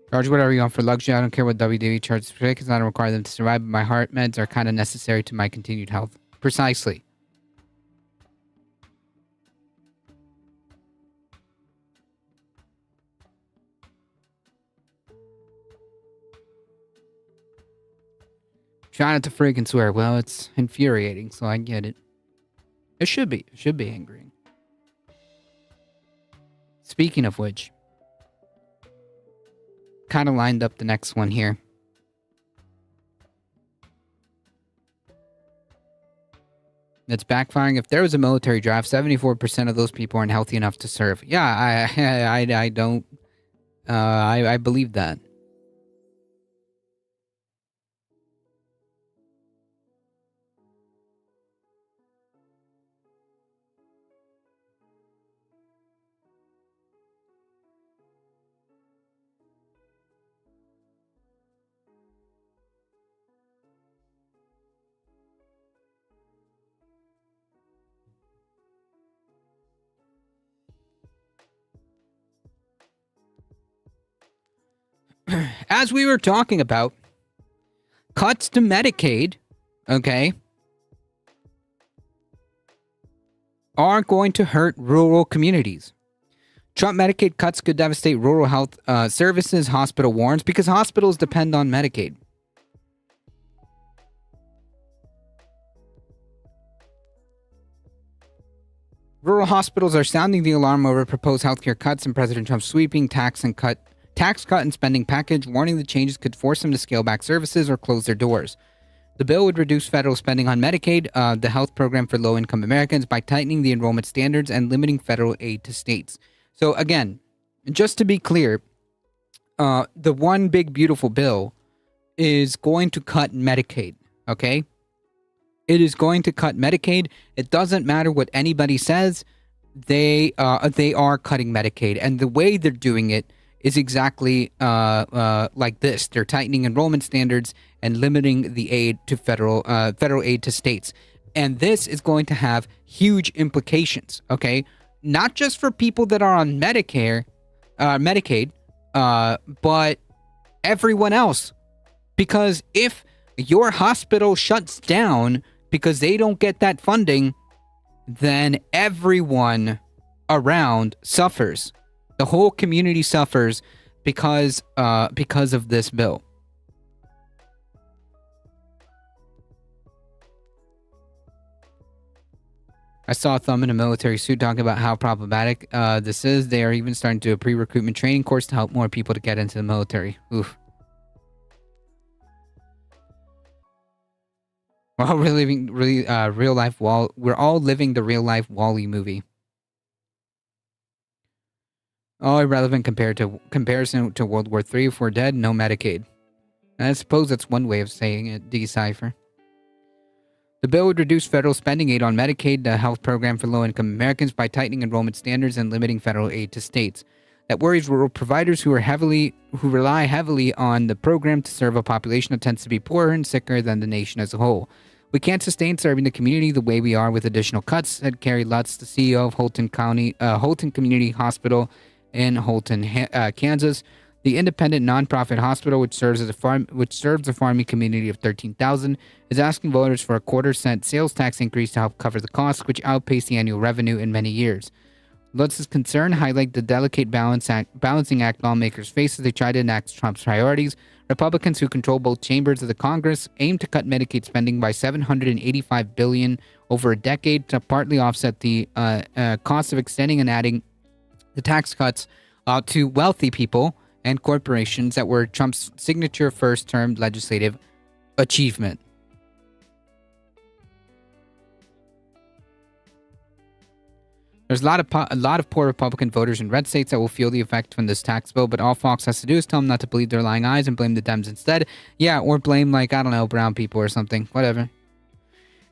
Charge whatever you want for luxury. I don't care what WWE charges for it, because I don't require them to survive, but my heart meds are kind of necessary to my continued health. Precisely. Try not to freaking swear. Well, it's infuriating, so I get it. It should be. It should be angering. Speaking of which, kind of lined up the next one here. It's backfiring. If there was a military draft, 74% of those people aren't healthy enough to serve. Yeah, I don't. I believe that. As we were talking about, cuts to Medicaid, okay, are going to hurt rural communities. Trump Medicaid cuts could devastate rural health services, hospital warns, because hospitals depend on Medicaid. Rural hospitals are sounding the alarm over proposed healthcare cuts and President Trump's sweeping tax cut and spending package, warning the changes could force them to scale back services or close their doors. The bill would reduce federal spending on Medicaid, the health program for low-income Americans, by tightening the enrollment standards and limiting federal aid to states. So again, just to be clear, the one big beautiful bill is going to cut Medicaid, okay? It is going to cut Medicaid. It doesn't matter what anybody says. They are cutting Medicaid, and the way they're doing it is exactly like this. They're tightening enrollment standards and limiting the aid to federal aid to states. And this is going to have huge implications, okay? Not just for people that are on Medicaid, but everyone else. Because if your hospital shuts down because they don't get that funding, then everyone around suffers. The whole community suffers because of this bill. I saw a thumb in a military suit talking about how problematic this is. They are even starting to do a pre-recruitment training course to help more people to get into the military. Oof. We're all reliving real life We're all living the real life Wall-E movie. All irrelevant comparison to World War III. If we're dead, no Medicaid. And I suppose that's one way of saying it. Decipher. The bill would reduce federal spending aid on Medicaid, the health program for low-income Americans, by tightening enrollment standards and limiting federal aid to states. That worries rural providers who rely heavily on the program to serve a population that tends to be poorer and sicker than the nation as a whole. We can't sustain serving the community the way we are with additional cuts, said Carrie Lutz, the CEO of Holton Community Hospital in Holton, Kansas. The independent nonprofit hospital, which serves a farming community of 13,000, is asking voters for a quarter-cent sales tax increase to help cover the costs, which outpace the annual revenue in many years. Lutz's concern highlight the delicate balancing act lawmakers face as they try to enact Trump's priorities. Republicans who control both chambers of the Congress aim to cut Medicaid spending by $785 billion over a decade to partly offset the cost of extending and adding the tax cuts to wealthy people and corporations that were Trump's signature first-term legislative achievement. There's a lot of poor Republican voters in red states that will feel the effect from this tax bill, but all Fox has to do is tell them not to believe their lying eyes and blame the Dems instead. Yeah, or blame, like, I don't know, brown people or something. Whatever.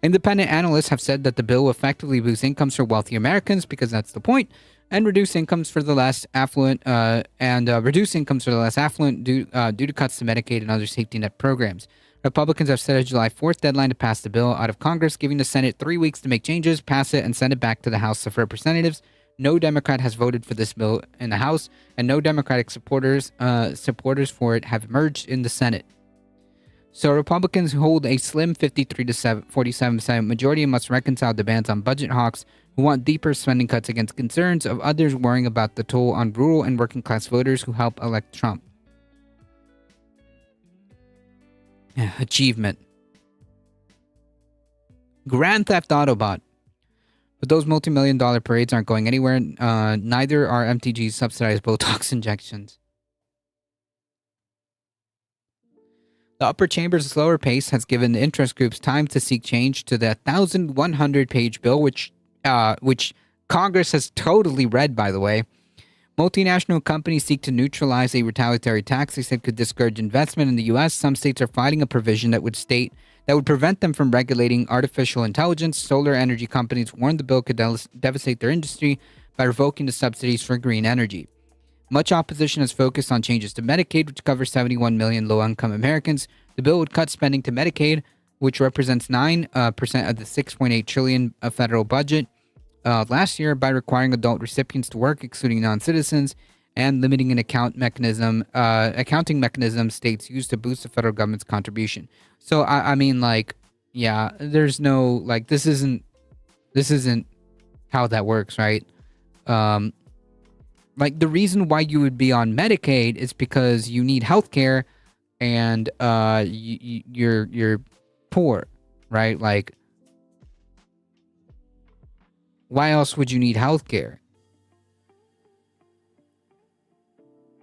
Independent analysts have said that the bill will effectively boost incomes for wealthy Americans, because that's the point, and reduce incomes for the less affluent, due to cuts to Medicaid and other safety net programs. Republicans have set a July 4th deadline to pass the bill out of Congress, giving the Senate 3 weeks to make changes, pass it, and send it back to the House of Representatives. No Democrat has voted for this bill in the House, and no Democratic supporters for it have emerged in the Senate. So Republicans hold a slim 53 to 47% majority and must reconcile demands on budget hawks who want deeper spending cuts against concerns of others worrying about the toll on rural and working class voters who help elect Trump. Achievement. Grand Theft Autobot. But those multi-million-dollar parades aren't going anywhere. Neither are MTG's subsidized Botox injections. The upper chamber's slower pace has given the interest groups time to seek change to the 1,100-page bill, which Congress has totally read, by the way. Multinational companies seek to neutralize a retaliatory tax they said could discourage investment in the U.S. Some states are fighting a provision that would prevent them from regulating artificial intelligence. Solar energy companies warned the bill could devastate their industry by revoking the subsidies for green energy. Much opposition has focused on changes to Medicaid, which covers 71 million low-income Americans. The bill would cut spending to Medicaid, which represents 9% of the $6.8 trillion federal budget last year, by requiring adult recipients to work, excluding non-citizens, and limiting an accounting mechanism states use to boost the federal government's contribution. So I mean, like, yeah, there's no, like, this isn't how that works, right? Like, the reason why you would be on Medicaid is because you need healthcare and you're poor, right? Like, why else would you need healthcare?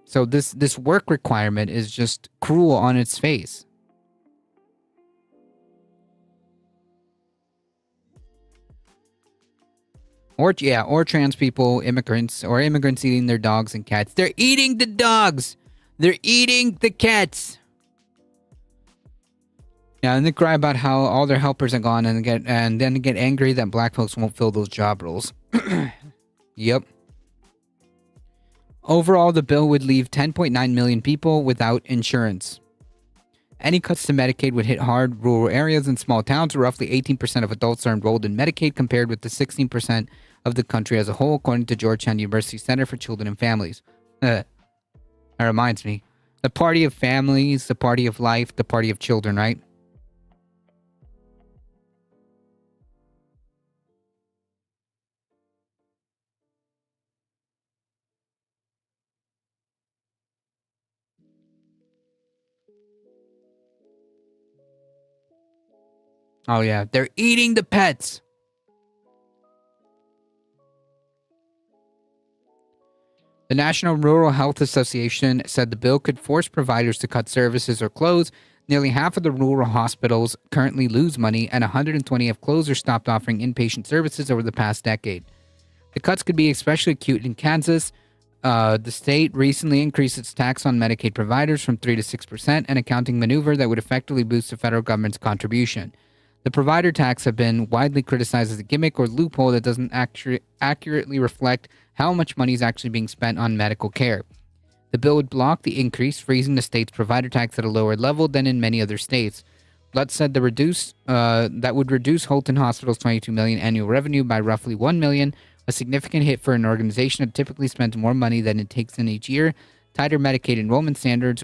So this work requirement is just cruel on its face. Or trans people, immigrants eating their dogs and cats. They're eating the dogs. They're eating the cats. Yeah, and they cry about how all their helpers are gone, and then get angry that black folks won't fill those job roles. Yep. Overall, the bill would leave 10.9 million people without insurance. Any cuts to Medicaid would hit hard rural areas and small towns where roughly 18% of adults are enrolled in Medicaid, compared with the 16% of the country as a whole, according to Georgetown University Center for Children and Families. That reminds me. The party of families, the party of life, the party of children, right? Oh yeah, they're eating the pets. The National Rural Health Association said the bill could force providers to cut services or close. Nearly half of the rural hospitals currently lose money, and 120 have closed or stopped offering inpatient services over the past decade. The cuts could be especially acute in Kansas. The state recently increased its tax on Medicaid providers from 3 to 6%, an accounting maneuver that would effectively boost the federal government's contribution. The provider tax have been widely criticized as a gimmick or loophole that doesn't accurately reflect how much money is actually being spent on medical care. The bill would block the increase, freezing the state's provider tax at a lower level than in many other states. Lutz said that would reduce Holton Hospital's $22 million annual revenue by roughly $1 million, a significant hit for an organization that typically spends more money than it takes in each year. Tighter Medicaid enrollment standards,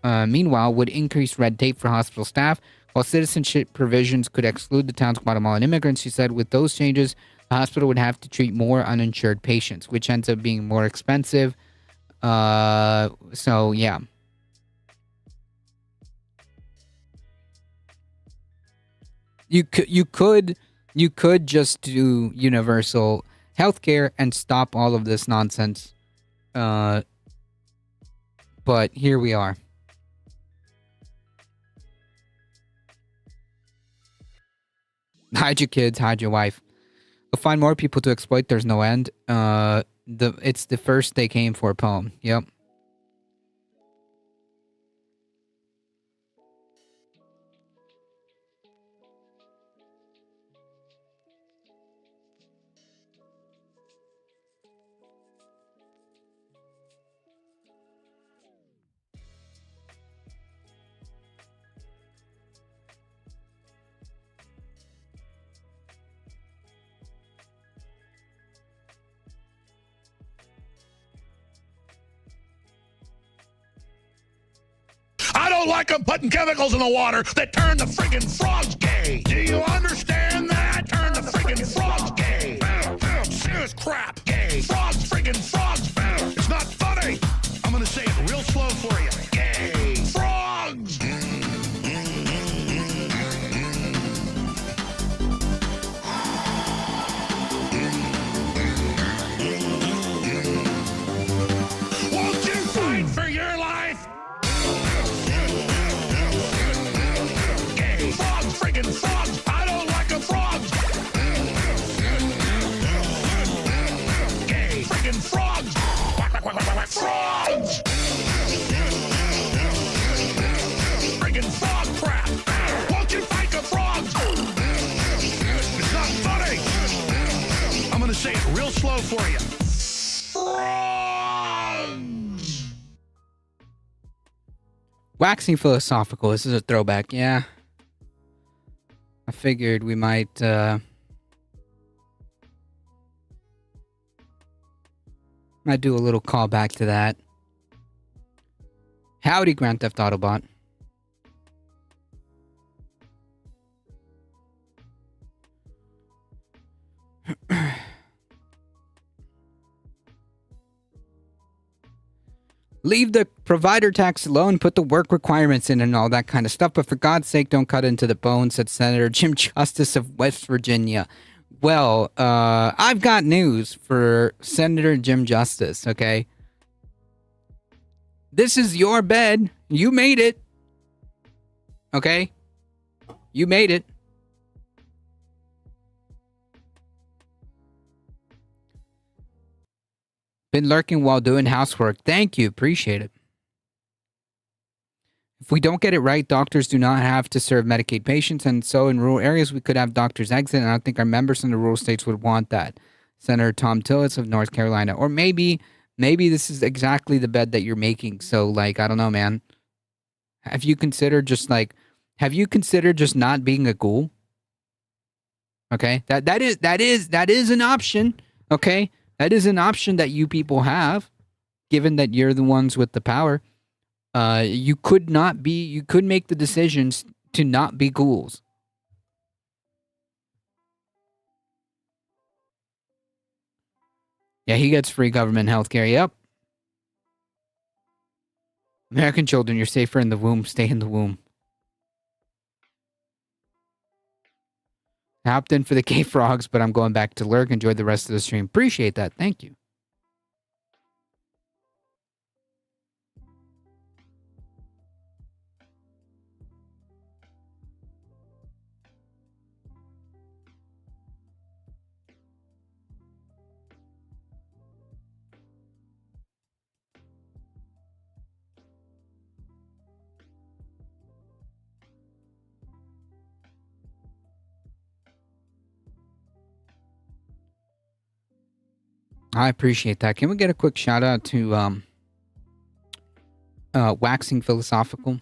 meanwhile, would increase red tape for hospital staff, while citizenship provisions could exclude the town's Guatemalan immigrants. She said with those changes, the hospital would have to treat more uninsured patients, which ends up being more expensive. So, yeah. You could just do universal healthcare and stop all of this nonsense. But here we are. Hide your kids, hide your wife. We'll find more people to exploit. There's no end. It's the first they came for poem. Yep. I don't like them putting chemicals in the water that turn the friggin' frogs gay. Do you understand that? Turn the friggin' frogs gay. Serious crap. Gay. Frogs, friggin' frogs. It's not funny. I'm gonna say it real slow for you. Gay. Frogs. Won't you fight for your life? Gay. Frogs, friggin' frogs. I don't like them frogs. Gay. Friggin' frogs. Frogs. Friggin' frog crap. Won't you fight the frogs? It's not funny. I'm gonna say it real slow for you. Frogs. Waxing philosophical. This is a throwback. Yeah. I figured we might do a little callback to that. Howdy, Grand Theft Autobot. Leave the provider tax alone, put the work requirements in and all that kind of stuff, but for God's sake, don't cut into the bone, said Senator Jim Justice of West Virginia. Well, I've got news for Senator Jim Justice, okay? This is your bed. You made it. Okay? You made it. Been lurking while doing housework. Thank you. Appreciate it. If we don't get it right, doctors do not have to serve Medicaid patients, and so in rural areas, we could have doctors exit, and I don't think our members in the rural states would want that. Senator Tom Tillis of North Carolina. Or maybe this is exactly the bed that you're making, so, like, I don't know, man. Have you considered just not being a ghoul? Okay? That is an option, okay? That is an option that you people have, given that you're the ones with the power. You could make the decisions to not be ghouls. Yeah, he gets free government health care. Yep. American children, you're safer in the womb. Stay in the womb. I hopped in for the gay frogs, but I'm going back to lurk. Enjoy the rest of the stream. Appreciate that. Thank you. I appreciate that. Can we get a quick shout out to Waxing Philosophical?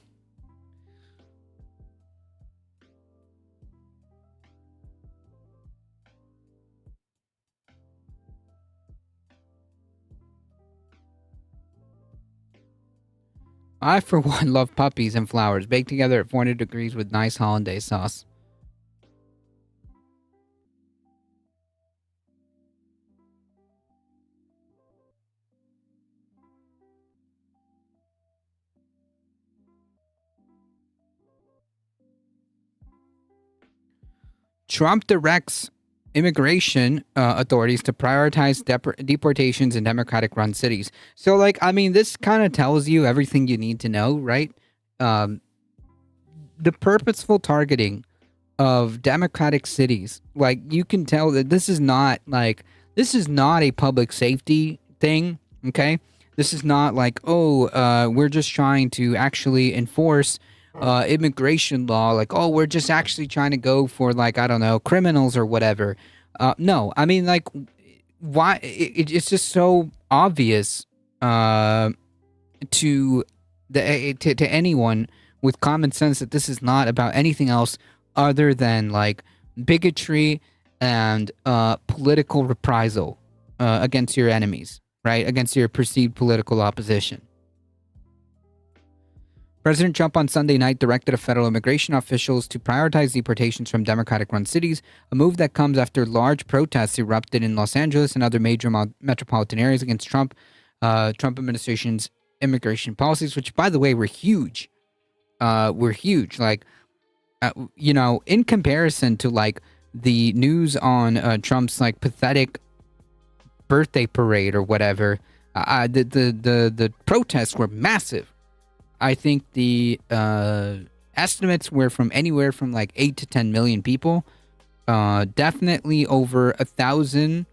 I, for one, love puppies and flowers baked together at 400 degrees with nice hollandaise sauce. Trump directs immigration authorities to prioritize deportations in Democratic-run cities. So, like, I mean, this kind of tells you everything you need to know, right? The purposeful targeting of Democratic cities, like, you can tell that this is not a public safety thing, okay? This is not like, we're just trying to actually enforce immigration law, like, we're just actually trying to go for, like, I don't know, criminals or whatever. No, I mean, like, why? It's just so obvious to anyone with common sense that this is not about anything else other than, like, bigotry and political reprisal against your enemies, right? Against your perceived political opposition. President Trump on Sunday night directed federal immigration officials to prioritize deportations from Democratic-run cities, a move that comes after large protests erupted in Los Angeles and other major metropolitan areas against Trump administration's immigration policies, which, by the way, were huge. Like, in comparison to, like, the news on Trump's, like, pathetic birthday parade or whatever, the protests were massive. I think the estimates were from anywhere from like 8 to 10 million people. Definitely over 1,000,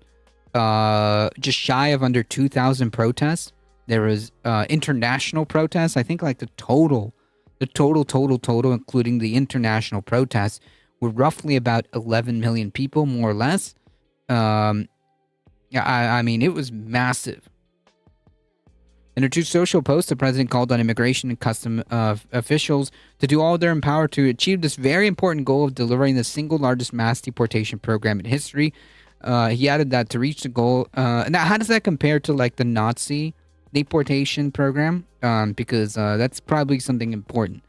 just shy of under 2,000 protests. There was international protests. I think like the total, including the international protests, were roughly about 11 million people, more or less. I mean, it was massive. In a true social post, the president called on immigration and custom officials to do all they're in power to achieve this very important goal of delivering the single largest mass deportation program in history. He added that to reach the goal, now how does that compare to like the Nazi deportation program? Because that's probably something important.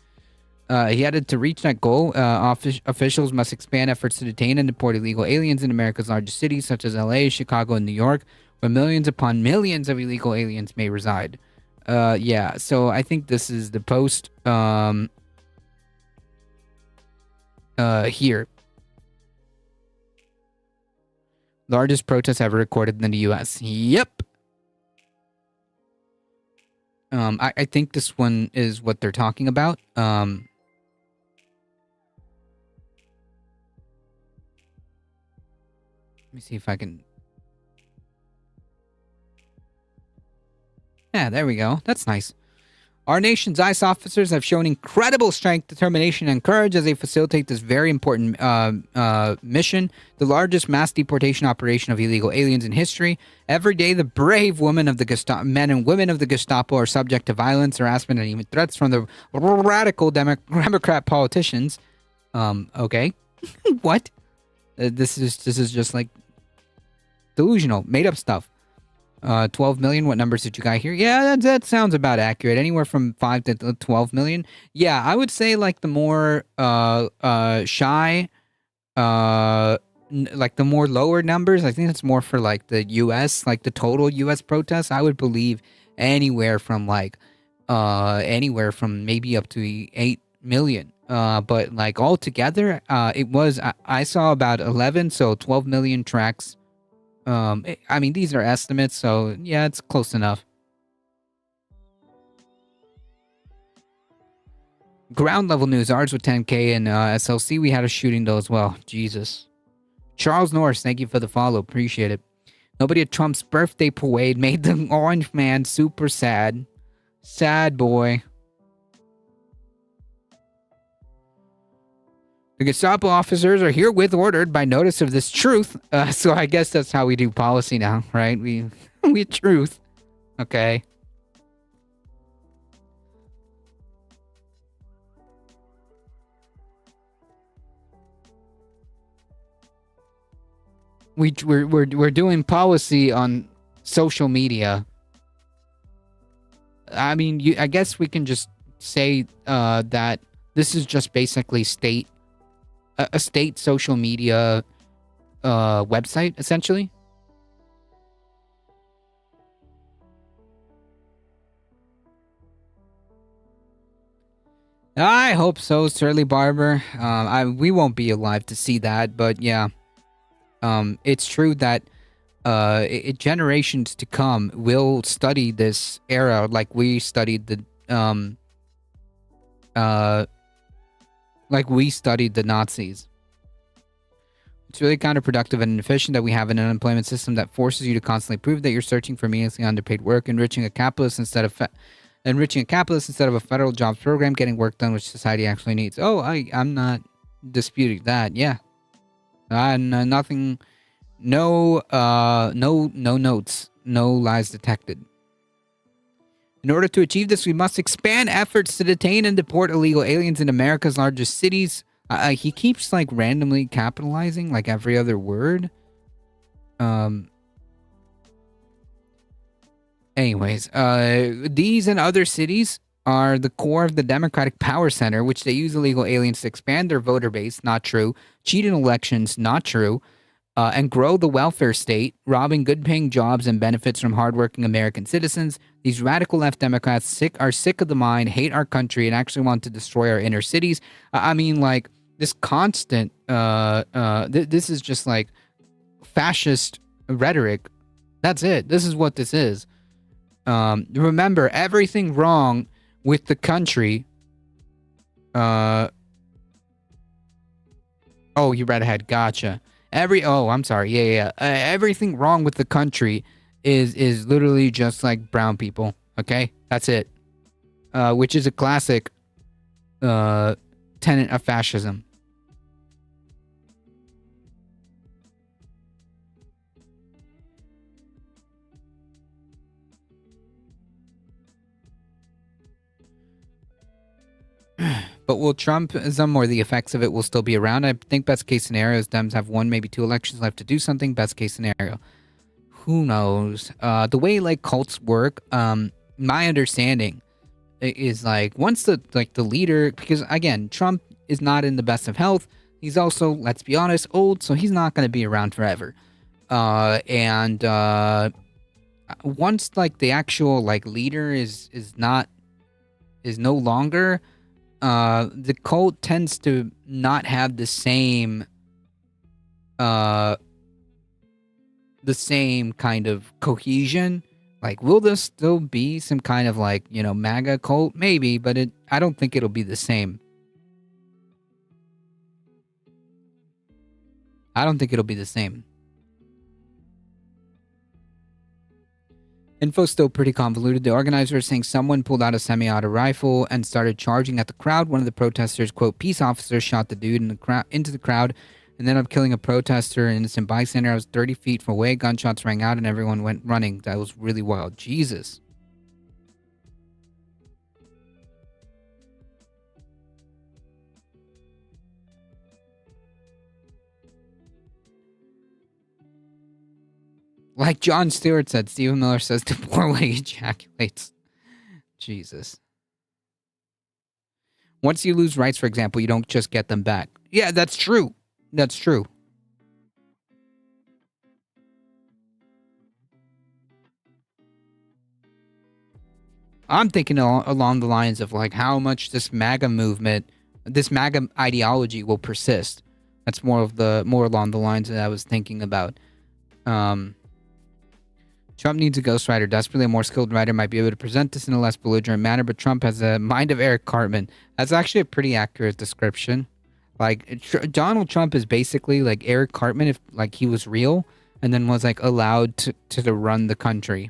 He added to reach that goal, officials must expand efforts to detain and deport illegal aliens in America's largest cities, such as LA, Chicago, and New York, where millions upon millions of illegal aliens may reside. Yeah, so I think this is the post here. Largest protest ever recorded in the U.S. Yep. I think this one is what they're talking about. Let me see if I can... Yeah, there we go. That's nice. Our nation's ICE officers have shown incredible strength, determination, and courage as they facilitate this very important mission, the largest mass deportation operation of illegal aliens in history. Every day, the brave men and women of the Gestapo are subject to violence, harassment, and even threats from the radical Democrat politicians. Okay. What? This is just like delusional, made up stuff. 12 million. What numbers did you got here? Yeah, that sounds about accurate. Anywhere from 5 to 12 million. Yeah, I would say like the more shy, like the more lower numbers. I think it's more for like the U.S., like the total U.S. protests. I would believe anywhere from maybe up to 8 million. But like altogether, it was I saw about 11, so 12 million tracks. I mean, these are estimates, so yeah, it's close enough. Ground level news, ours with 10K and SLC, we had a shooting though as well. Jesus. Charles Norris, thank you for the follow, appreciate it. Nobody at Trump's birthday parade made the orange man super sad. Sad boy. The Gestapo officers are herewith ordered by notice of this truth. So I guess that's how we do policy now, right? We truth. Okay. We're doing policy on social media. I mean, I guess we can just say that this is just basically a state social media website, essentially. I hope so, Surly Barber. We won't be alive to see that, but yeah. It's true that generations to come will study this era like we studied the Nazis. It's really counterproductive and inefficient that we have an unemployment system that forces you to constantly prove that you're searching for meaninglessly underpaid work, enriching a capitalist instead of a federal jobs program, getting work done which society actually needs. Oh, I'm not disputing that. Yeah. Nothing. No notes. No lies detected. In order to achieve this, we must expand efforts to detain and deport illegal aliens in America's largest cities. He keeps like randomly capitalizing like every other word. Anyways, these and other cities are the core of the Democratic Power Center, which they use illegal aliens to expand their voter base, not true, cheat in elections, not true, and grow the welfare state, robbing good-paying jobs and benefits from hardworking American citizens. These radical left Democrats are sick of the mind, hate our country, and actually want to destroy our inner cities. I mean, like, this constant, this is just like fascist rhetoric. That's it. This is what this is. Remember, everything wrong with the country. Oh, you read ahead. Gotcha. I'm sorry. Yeah. Everything wrong with the country is literally just like brown people. Okay, that's it. Which is a classic tenet of fascism. But will Trumpism or the effects of it will still be around? I think best case scenario is Dems have 1, maybe 2 elections left to do something. Best case scenario. Who knows? The way like cults work, my understanding is like once the leader, because again, Trump is not in the best of health. He's also, let's be honest, old, so he's not going to be around forever. And once like the actual like leader is no longer, the cult tends to not have the same kind of cohesion. Like, will there still be some kind of like, MAGA cult? Maybe, but I don't think it'll be the same. I don't think it'll be the same. Info's still pretty convoluted. The organizer is saying someone pulled out a semi-auto rifle and started charging at the crowd. One of the protesters, quote, peace officers shot the dude into the crowd and ended up killing a protester, an innocent bystander. I was 30 feet from away. Gunshots rang out and everyone went running. That was really wild. Jesus. Like John Stewart said, Stephen Miller says the poor way ejaculates. Jesus. Once you lose rights, for example, you don't just get them back. Yeah, that's true. That's true. I'm thinking along the lines of like how much this MAGA movement, this MAGA ideology will persist. That's more along the lines that I was thinking about. Trump needs a ghostwriter desperately. A more skilled writer might be able to present this in a less belligerent manner, but Trump has a mind of Eric Cartman. That's actually a pretty accurate description. Like, Donald Trump is basically like Eric Cartman if like he was real and then was like allowed to run the country.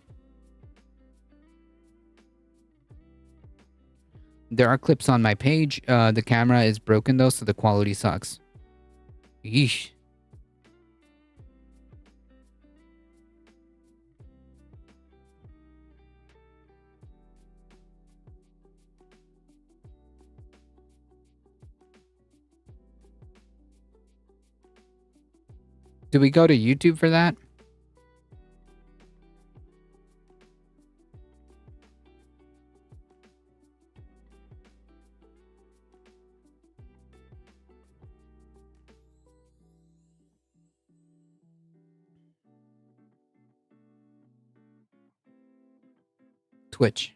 There are clips on my page. The camera is broken though, so the quality sucks. Yeesh. Do we go to YouTube for that? Twitch.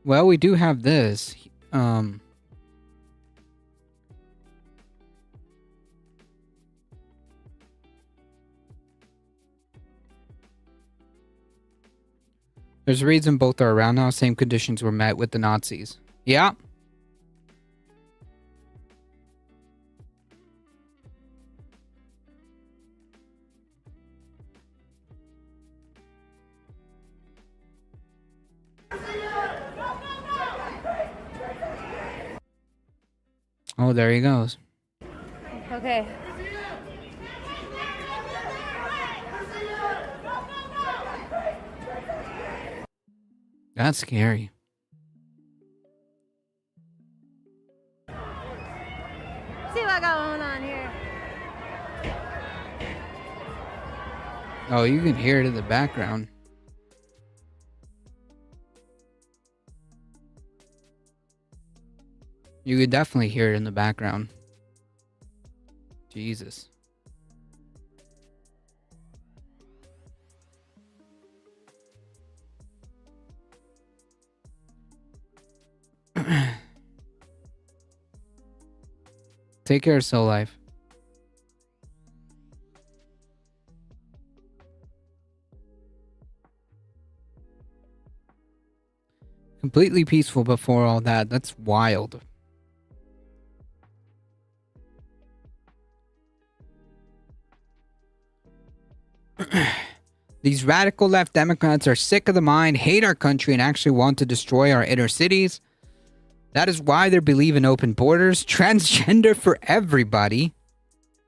Well, we do have this. There's a reason both are around now. Same conditions were met with the Nazis. Yeah. Oh, there he goes. Okay. That's scary. See what going on here. Oh, you can hear it in the background. You could definitely hear it in the background. Jesus. Take care, Soul Life. Completely peaceful before all that. That's wild. These radical left Democrats are sick of the mind, hate our country, and actually want to destroy our inner cities. That is why they believe in open borders, transgender for everybody,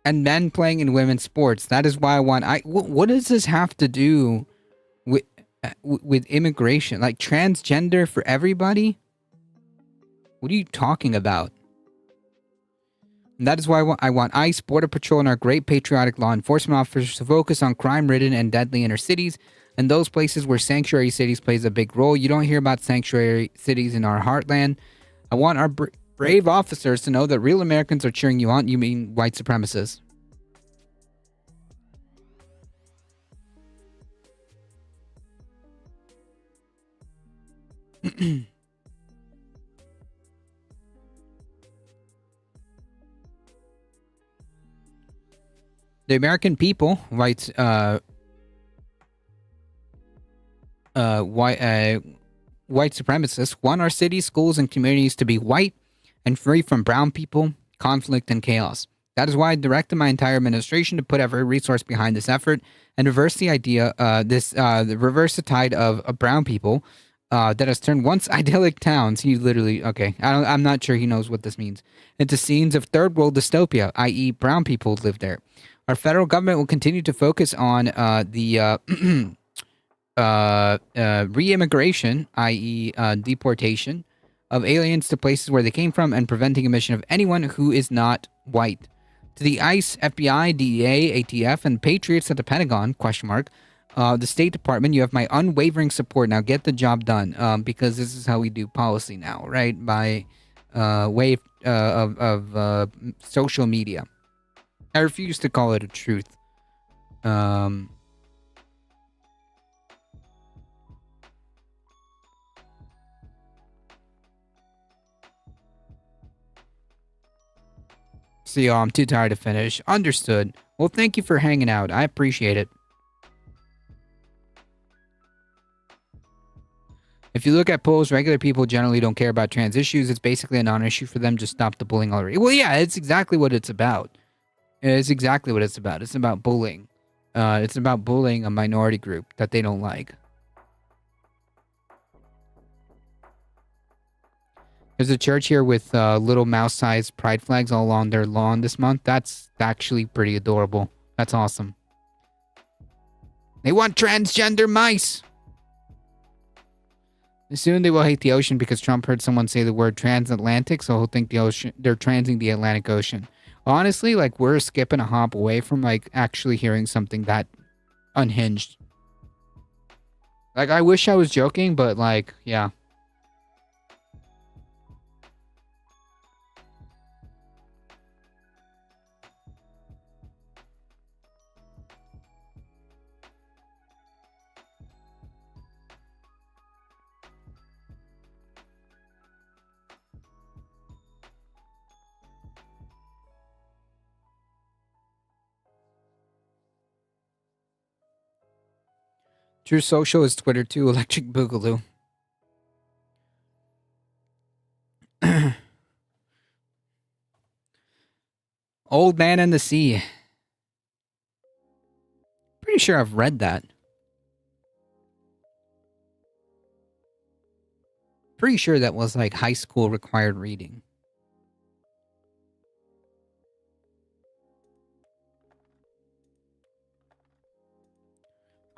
and men playing in women's sports. That is why I want. What does this have to do with immigration? Like transgender for everybody? What are you talking about? And that is why I want ICE, Border Patrol, and our great patriotic law enforcement officers to focus on crime-ridden and deadly inner cities and those places where sanctuary cities plays a big role. You don't hear about sanctuary cities in our heartland. I want our brave officers to know that real Americans are cheering you on. You mean white supremacists. The American people, white supremacists, want our cities, schools, and communities to be white and free from brown people, conflict, and chaos. That is why I directed my entire administration to put every resource behind this effort and reverse the idea, reverse the tide of brown people that has turned once idyllic towns. He literally, okay, I'm not sure he knows what this means, into scenes of third world dystopia, i.e., brown people live there. Our federal government will continue to focus on the re-immigration, i.e. Deportation, of aliens to places where they came from and preventing admission of anyone who is not white. To the ICE, FBI, DEA, ATF, and Patriots at the Pentagon, the State Department, you have my unwavering support. Now get the job done, because this is how we do policy now, right? By way of social media. I refuse to call it a truth. See, I'm too tired to finish. Understood. Well, thank you for hanging out. I appreciate it. If you look at polls, regular people generally don't care about trans issues. It's basically a non-issue for them. Just stop the bullying already. Well, yeah, it's exactly what it's about. It's exactly what it's about. It's about bullying. It's about bullying a minority group that they don't like. There's a church here with little mouse-sized pride flags all along their lawn this month. That's actually pretty adorable. That's awesome. They want transgender mice. Soon they will hate the ocean because Trump heard someone say the word transatlantic, so he'll think they're transing the Atlantic Ocean. Honestly, like, we're skipping a hop away from, like, actually hearing something that unhinged. Like, I wish I was joking, but, like, yeah. True Social is Twitter too. Electric Boogaloo. Old Man and the Sea. Pretty sure I've read that. Pretty sure that was like high school required reading.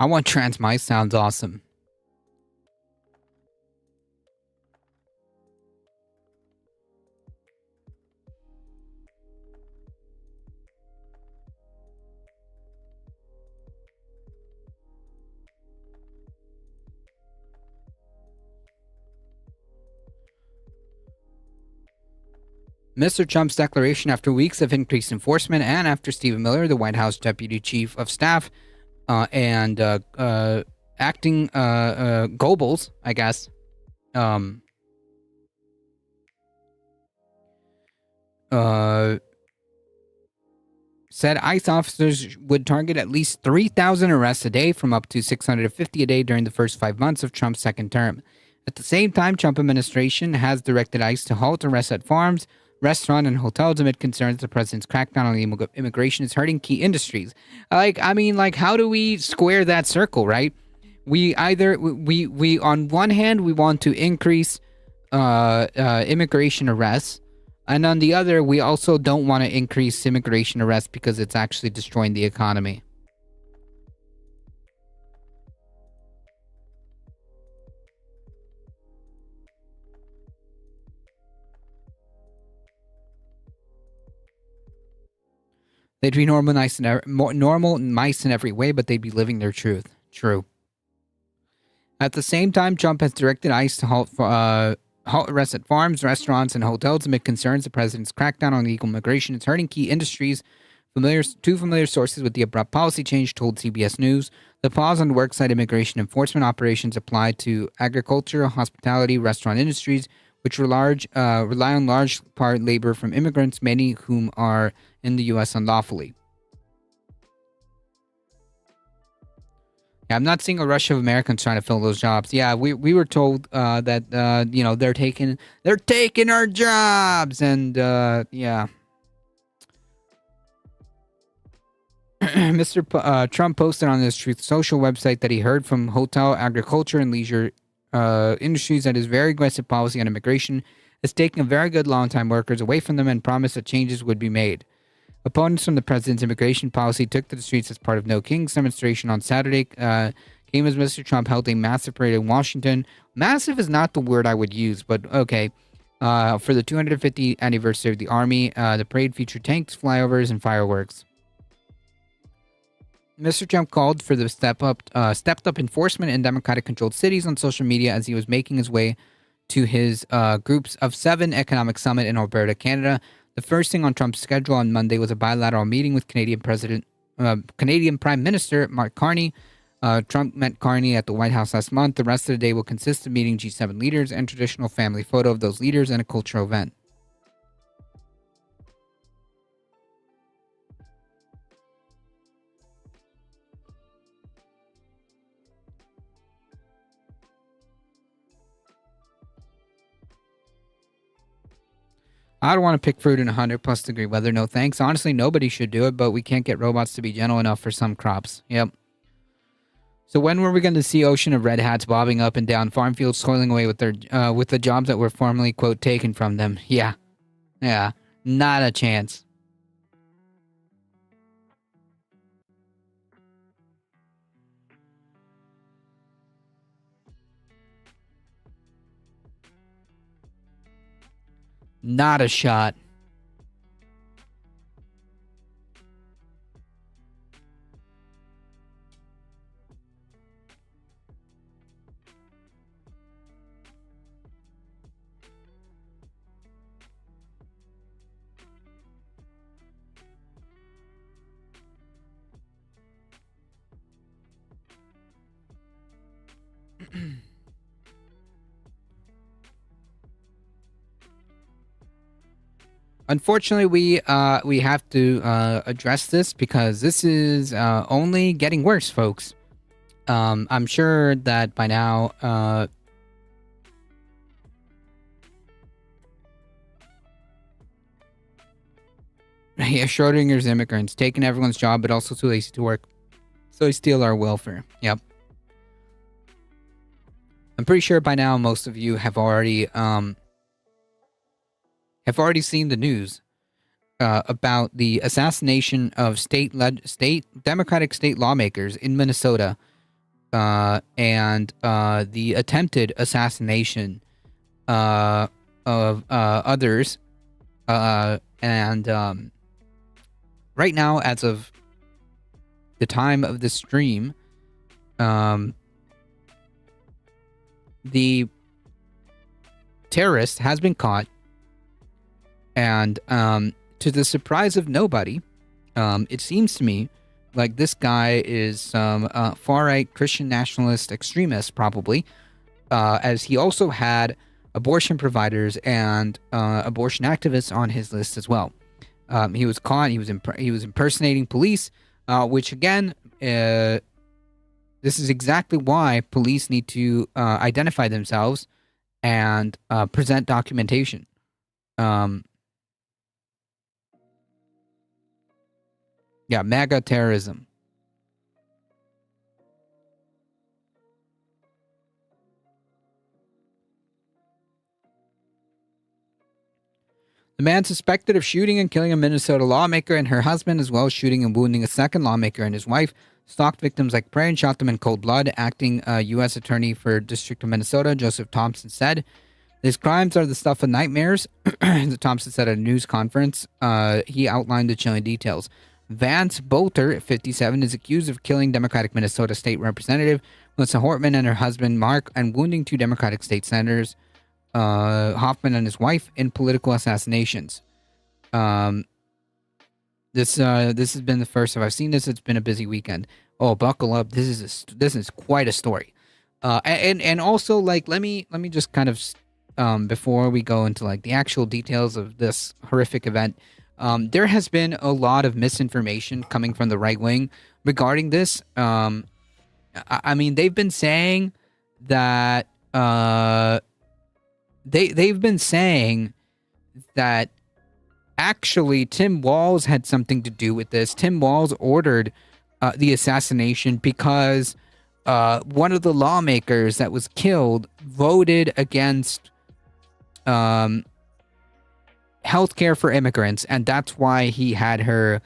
I want trans mice sounds awesome. Mr. Trump's declaration after weeks of increased enforcement and after Stephen Miller, the White House Deputy Chief of Staff, and acting Goebbels, I guess, said ICE officers would target at least 3,000 arrests a day from up to 650 a day during the first 5 months of Trump's second term. At the same time, Trump administration has directed ICE to halt arrests at farms, restaurants, and hotels amid concerns the president's crackdown on immigration is hurting key industries. How do we square that circle, right? We on one hand, we want to increase immigration arrests, and on the other, we also don't want to increase immigration arrests because it's actually destroying the economy. They'd be normal mice in every way, but they'd be living their truth. True. At the same time, Trump has directed ICE to halt arrests at farms, restaurants, and hotels amid concerns the president's crackdown on illegal immigration is hurting key industries. Two familiar sources with the abrupt policy change told CBS News the pause on worksite immigration enforcement operations applied to agriculture, hospitality, restaurant industries, which rely on large part labor from immigrants, many whom are in the U.S. unlawfully. Yeah, I'm not seeing a rush of Americans trying to fill those jobs. Yeah, we were told that they're taking our jobs, and yeah. Mr. Trump posted on his Truth Social website that he heard from hotel, agriculture, and leisure industries that his very aggressive policy on immigration is taking a very good long-time workers away from them and promised that changes would be made. Opponents from the president's immigration policy took to the streets as part of No Kings demonstration on Saturday. Came as Mr. Trump held a massive parade in Washington. Massive is not the word I would use, but okay. For the 250th anniversary of the Army, the parade featured tanks, flyovers, and fireworks. Mr. Trump called for the stepped up enforcement in Democratic-controlled cities on social media as he was making his way to his Groups of 7 economic summit in Alberta, Canada. The first thing on Trump's schedule on Monday was a bilateral meeting with Canadian Prime Minister Mark Carney. Trump met Carney at the White House last month. The rest of the day will consist of meeting G7 leaders and traditional family photo of those leaders and a cultural event. I don't want to pick fruit in 100+ degree weather. No thanks. Honestly, nobody should do it, but we can't get robots to be gentle enough for some crops. Yep. So when were we going to see ocean of red hats bobbing up and down, farm fields toiling away with the jobs that were formerly, quote, taken from them? Yeah. Yeah. Not a chance. Not a shot. Unfortunately, we have to address this because this is only getting worse, folks. I'm sure that by now, yeah, Schrodinger's immigrants taking everyone's job, but also too lazy to work, so they steal our welfare. Yep. I'm pretty sure by now most of you have already seen the news about the assassination of Democratic state lawmakers in Minnesota, and the attempted assassination of others, and right now, as of the time of this stream, the terrorist has been caught, and to the surprise of nobody, it seems to me like this guy is some far-right Christian nationalist extremist, probably, as he also had abortion providers and abortion activists on his list as well. He was caught. He was impersonating police, which again, this is exactly why police need to identify themselves and present documentation. Yeah, MAGA terrorism. The man suspected of shooting and killing a Minnesota lawmaker and her husband, as well as shooting and wounding a second lawmaker and his wife, stalked victims like prey and shot them in cold blood. Acting U.S. Attorney for District of Minnesota, Joseph Thompson, said, "These crimes are the stuff of nightmares." Thompson said at a news conference. He outlined the chilling details. Vance Bolter, 57, is accused of killing Democratic Minnesota State Representative Melissa Hortman and her husband Mark, and wounding two Democratic state senators, Hoffman and his wife, in political assassinations. This has been the first time I've seen this. It's been a busy weekend. Oh, buckle up! This is quite a story. And also, like, let me just kind of before we go into like the actual details of this horrific event. There has been a lot of misinformation coming from the right wing regarding this. I mean, they've been saying that they've been saying that actually Tim Walz had something to do with this. Tim Walz ordered the assassination because one of the lawmakers that was killed voted against healthcare for immigrants, and that's why he had her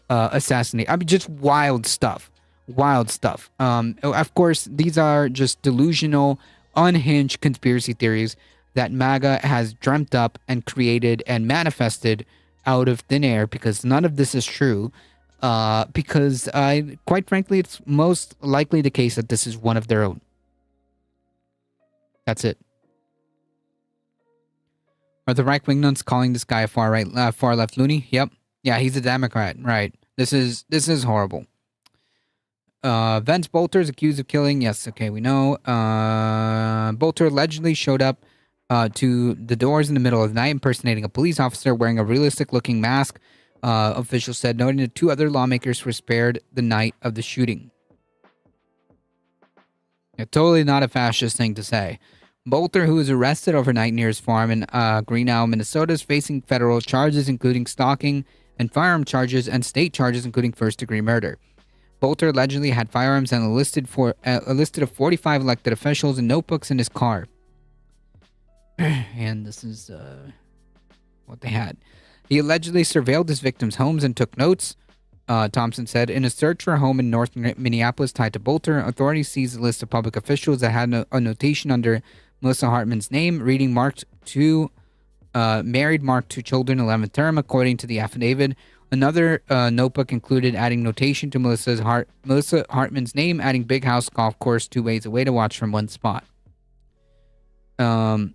assassinated. I mean, just wild stuff. Of course, these are just delusional, unhinged conspiracy theories that MAGA has dreamt up and created and manifested out of thin air, because none of this is true. Because quite frankly, it's most likely the case that this is one of their own. That's it. Are the right-wing nuns calling this guy a far-left loony? Yep. Yeah, he's a Democrat. Right. This is horrible. Vance Bolter is accused of killing. Yes, okay, we know. Bolter allegedly showed up to the doors in the middle of the night, impersonating a police officer wearing a realistic-looking mask, officials said, noting that two other lawmakers were spared the night of the shooting. Yeah, totally not a fascist thing to say. Bolter, who was arrested overnight near his farm in Greenough, Minnesota, is facing federal charges, including stalking and firearm charges, and state charges, including first-degree murder. Bolter allegedly had firearms and a list of 45 elected officials and notebooks in his car. And this is what they had. He allegedly surveilled his victims' homes and took notes, Thompson said. In a search for a home in North Minneapolis tied to Bolter, authorities seized a list of public officials that had a notation under Melissa Hartman's name, reading married, marked 2 children, 11th term, according to the affidavit. Another notebook included adding notation to Melissa Hartman's name, adding big house, golf course, 2 ways away to watch from one spot. I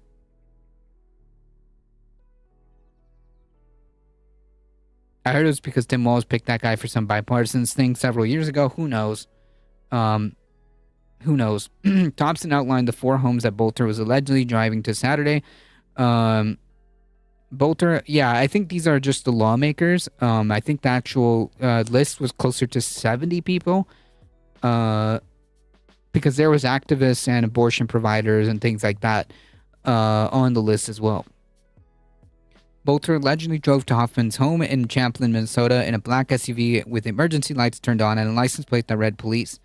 heard it was because Tim Walz picked that guy for some bipartisan thing several years ago. Who knows? Who knows? Thompson outlined the 4 homes that Bolter was allegedly driving to Saturday. Bolter, yeah, I think these are just the lawmakers. I think the actual list was closer to 70 people. Because there was activists and abortion providers and things like that on the list as well. Bolter allegedly drove to Hoffman's home in Champlin, Minnesota in a black SUV with emergency lights turned on and a license plate that read police.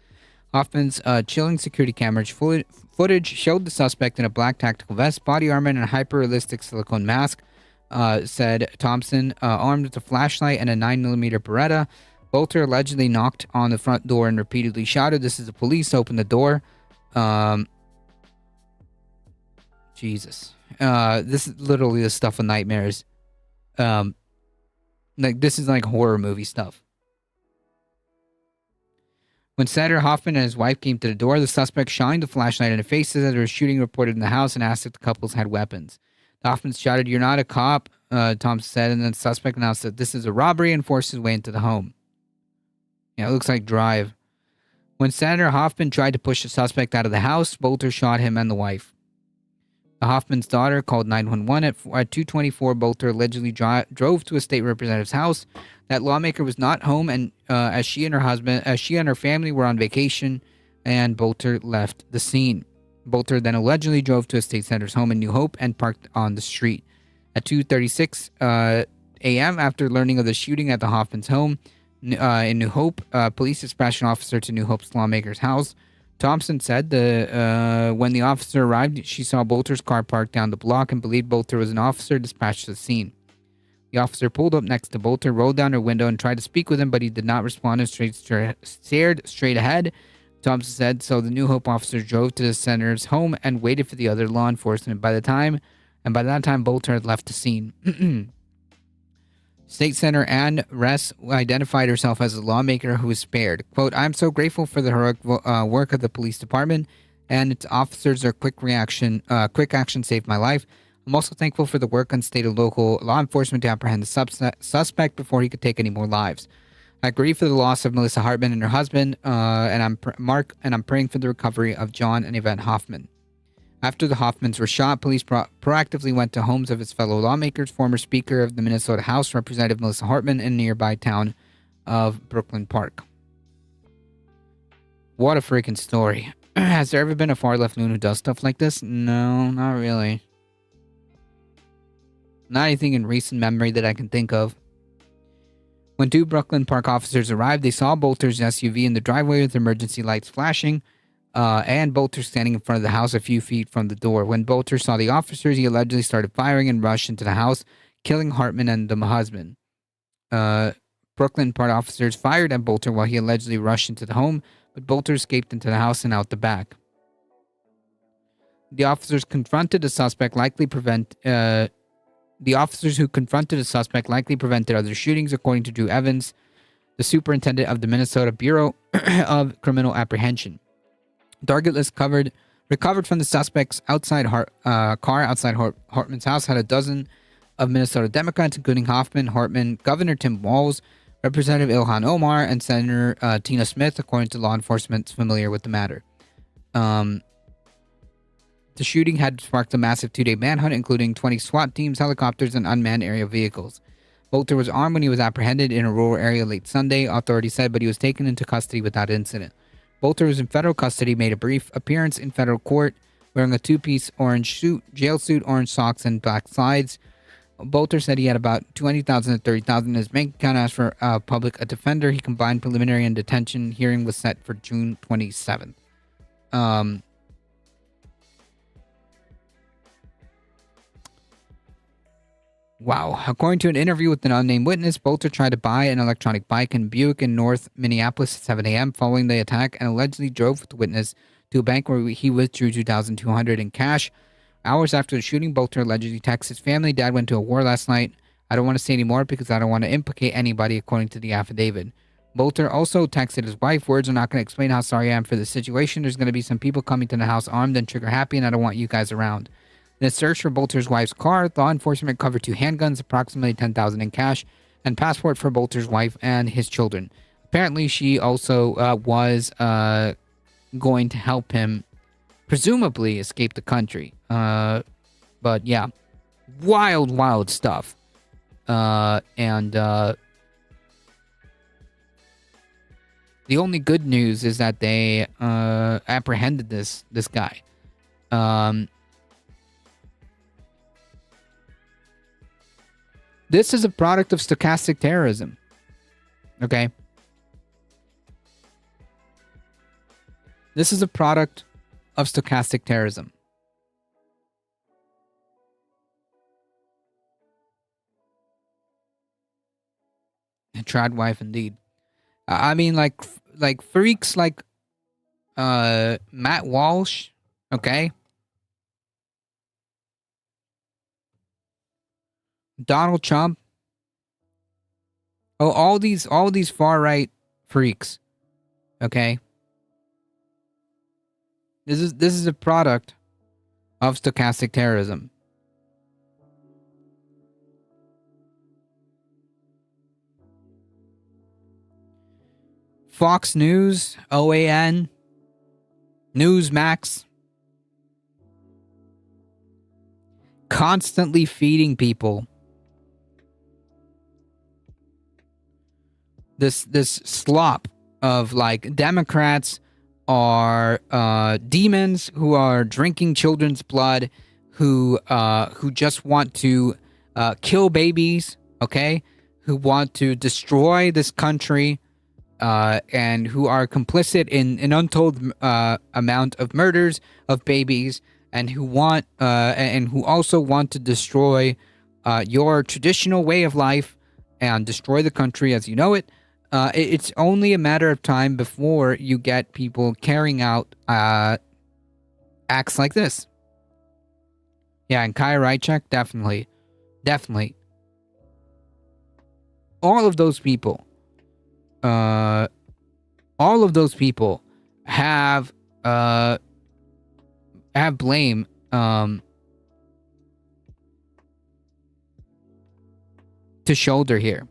Hoffman's chilling security camera footage showed the suspect in a black tactical vest, body armor, and a hyper-realistic silicone mask, said Thompson, armed with a flashlight and a 9mm Beretta. Bolter allegedly knocked on the front door and repeatedly shouted, "This is the police, open the door." Jesus. This is literally the stuff of nightmares. This is like horror movie stuff. When Senator Hoffman and his wife came to the door, the suspect shined the flashlight in their faces as there was shooting reported in the house and asked if the couples had weapons. The Hoffman shouted, "You're not a cop," Thompson said, and then the suspect announced that this is a robbery and forced his way into the home. Yeah, it looks like Drive. When Senator Hoffman tried to push the suspect out of the house, Bolter shot him and the wife. The Hoffman's daughter called 911 at 2:24. Bolter allegedly drove to a state representative's house. That lawmaker was not home, and as she and her family were on vacation, and Bolter left the scene. Bolter then allegedly drove to a state senator's home in New Hope and parked on the street. At 2:36 a.m., after learning of the shooting at the Hoffman's home in New Hope, police dispatched an officer to New Hope's lawmaker's house. Thompson said when the officer arrived, she saw Bolter's car parked down the block and believed Bolter was an officer dispatched to the scene. The officer pulled up next to Bolter, rolled down her window, and tried to speak with him, but he did not respond and stared straight ahead. Thompson said, so the New Hope officer drove to the senator's home and waited for the other law enforcement. By that time, Bolter had left the scene. State Senator Ann Ress identified herself as a lawmaker who was spared. Quote, "I'm so grateful for the heroic work of the police department and its officers. Their quick action saved my life. I'm also thankful for the work on state and local law enforcement to apprehend the suspect before he could take any more lives. I grieve for the loss of Melissa Hartman and her husband, and I'm praying for the recovery of John and Yvette Hoffman." After the Hoffmans were shot, police proactively went to homes of his fellow lawmakers, former Speaker of the Minnesota House, Representative Melissa Hartman, in the nearby town of Brooklyn Park. What a freaking story. Has there ever been a far-left loon who does stuff like this? No, not really. Not anything in recent memory that I can think of. When 2 Brooklyn Park officers arrived, they saw Bolter's SUV in the driveway with emergency lights flashing, and Bolter standing in front of the house a few feet from the door. When Bolter saw the officers, he allegedly started firing and rushed into the house, killing Hartman and the husband. Brooklyn Park officers fired at Bolter while he allegedly rushed into the home, but Bolter escaped into the house and out the back. The officers who confronted the suspect likely prevented other shootings, according to Drew Evans, the superintendent of the Minnesota Bureau of Criminal Apprehension. Target list recovered from the suspect's car outside Hartman's house had a dozen of Minnesota Democrats, including Hoffman, Hartman, Governor Tim Walz, Representative Ilhan Omar, and Senator Tina Smith, according to law enforcement familiar with the matter. The shooting had sparked a massive 2-day manhunt, including 20 SWAT teams, helicopters, and unmanned aerial vehicles. Bolter was armed when he was apprehended in a rural area late Sunday, authorities said, but he was taken into custody without incident. Bolter was in federal custody, made a brief appearance in federal court wearing a two-piece orange suit, jail suit, orange socks, and black slides. Bolter said he had about 20,000 to 30,000 in his bank account. As for public defender, he combined preliminary and detention. Hearing was set for June 27th. Wow. According to an interview with an unnamed witness, Bolter tried to buy an electronic bike in Buick in North Minneapolis at 7 a.m. following the attack and allegedly drove with the witness to a bank where he withdrew $2,200 in cash. Hours after the shooting, Bolter allegedly texted his family, "Dad went to a war last night. I don't want to say any more because I don't want to implicate anybody," according to the affidavit. Bolter also texted his wife, "Words are not going to explain how sorry I am for the situation. There's going to be some people coming to the house armed and trigger happy, and I don't want you guys around." In a search for Bolter's wife's car, law enforcement recovered 2 handguns, approximately $10,000 in cash, and passport for Bolter's wife and his children. Apparently, she also was going to help him, presumably, escape the country. But yeah, wild stuff. The only good news is that they apprehended this guy. This is a product of stochastic terrorism. Okay? This is a product of stochastic terrorism. A trad wife indeed. I mean, like freaks like Matt Walsh, okay? Donald Trump. Oh, all these far right freaks. Okay? This is a product of stochastic terrorism. Fox News, OAN, Newsmax, constantly feeding people this slop of like Democrats are demons who are drinking children's blood, who just want to kill babies, okay? Who want to destroy this country, and who are complicit in an untold amount of murders of babies, and who want and who also want to destroy your traditional way of life and destroy the country as you know it. It's only a matter of time before you get people carrying out acts like this. Yeah, and Kai Rychek, definitely. All of those people have blame to shoulder here.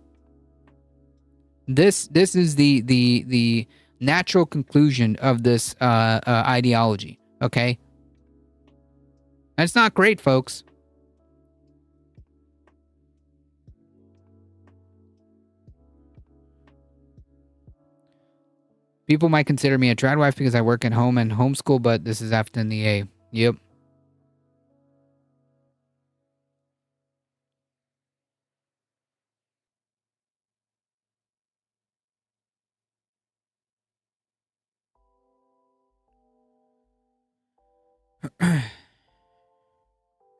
This is the natural conclusion of this ideology, okay? And it's not great, folks. People might consider me a trad wife because I work at home and homeschool, but this is after the A. Yep.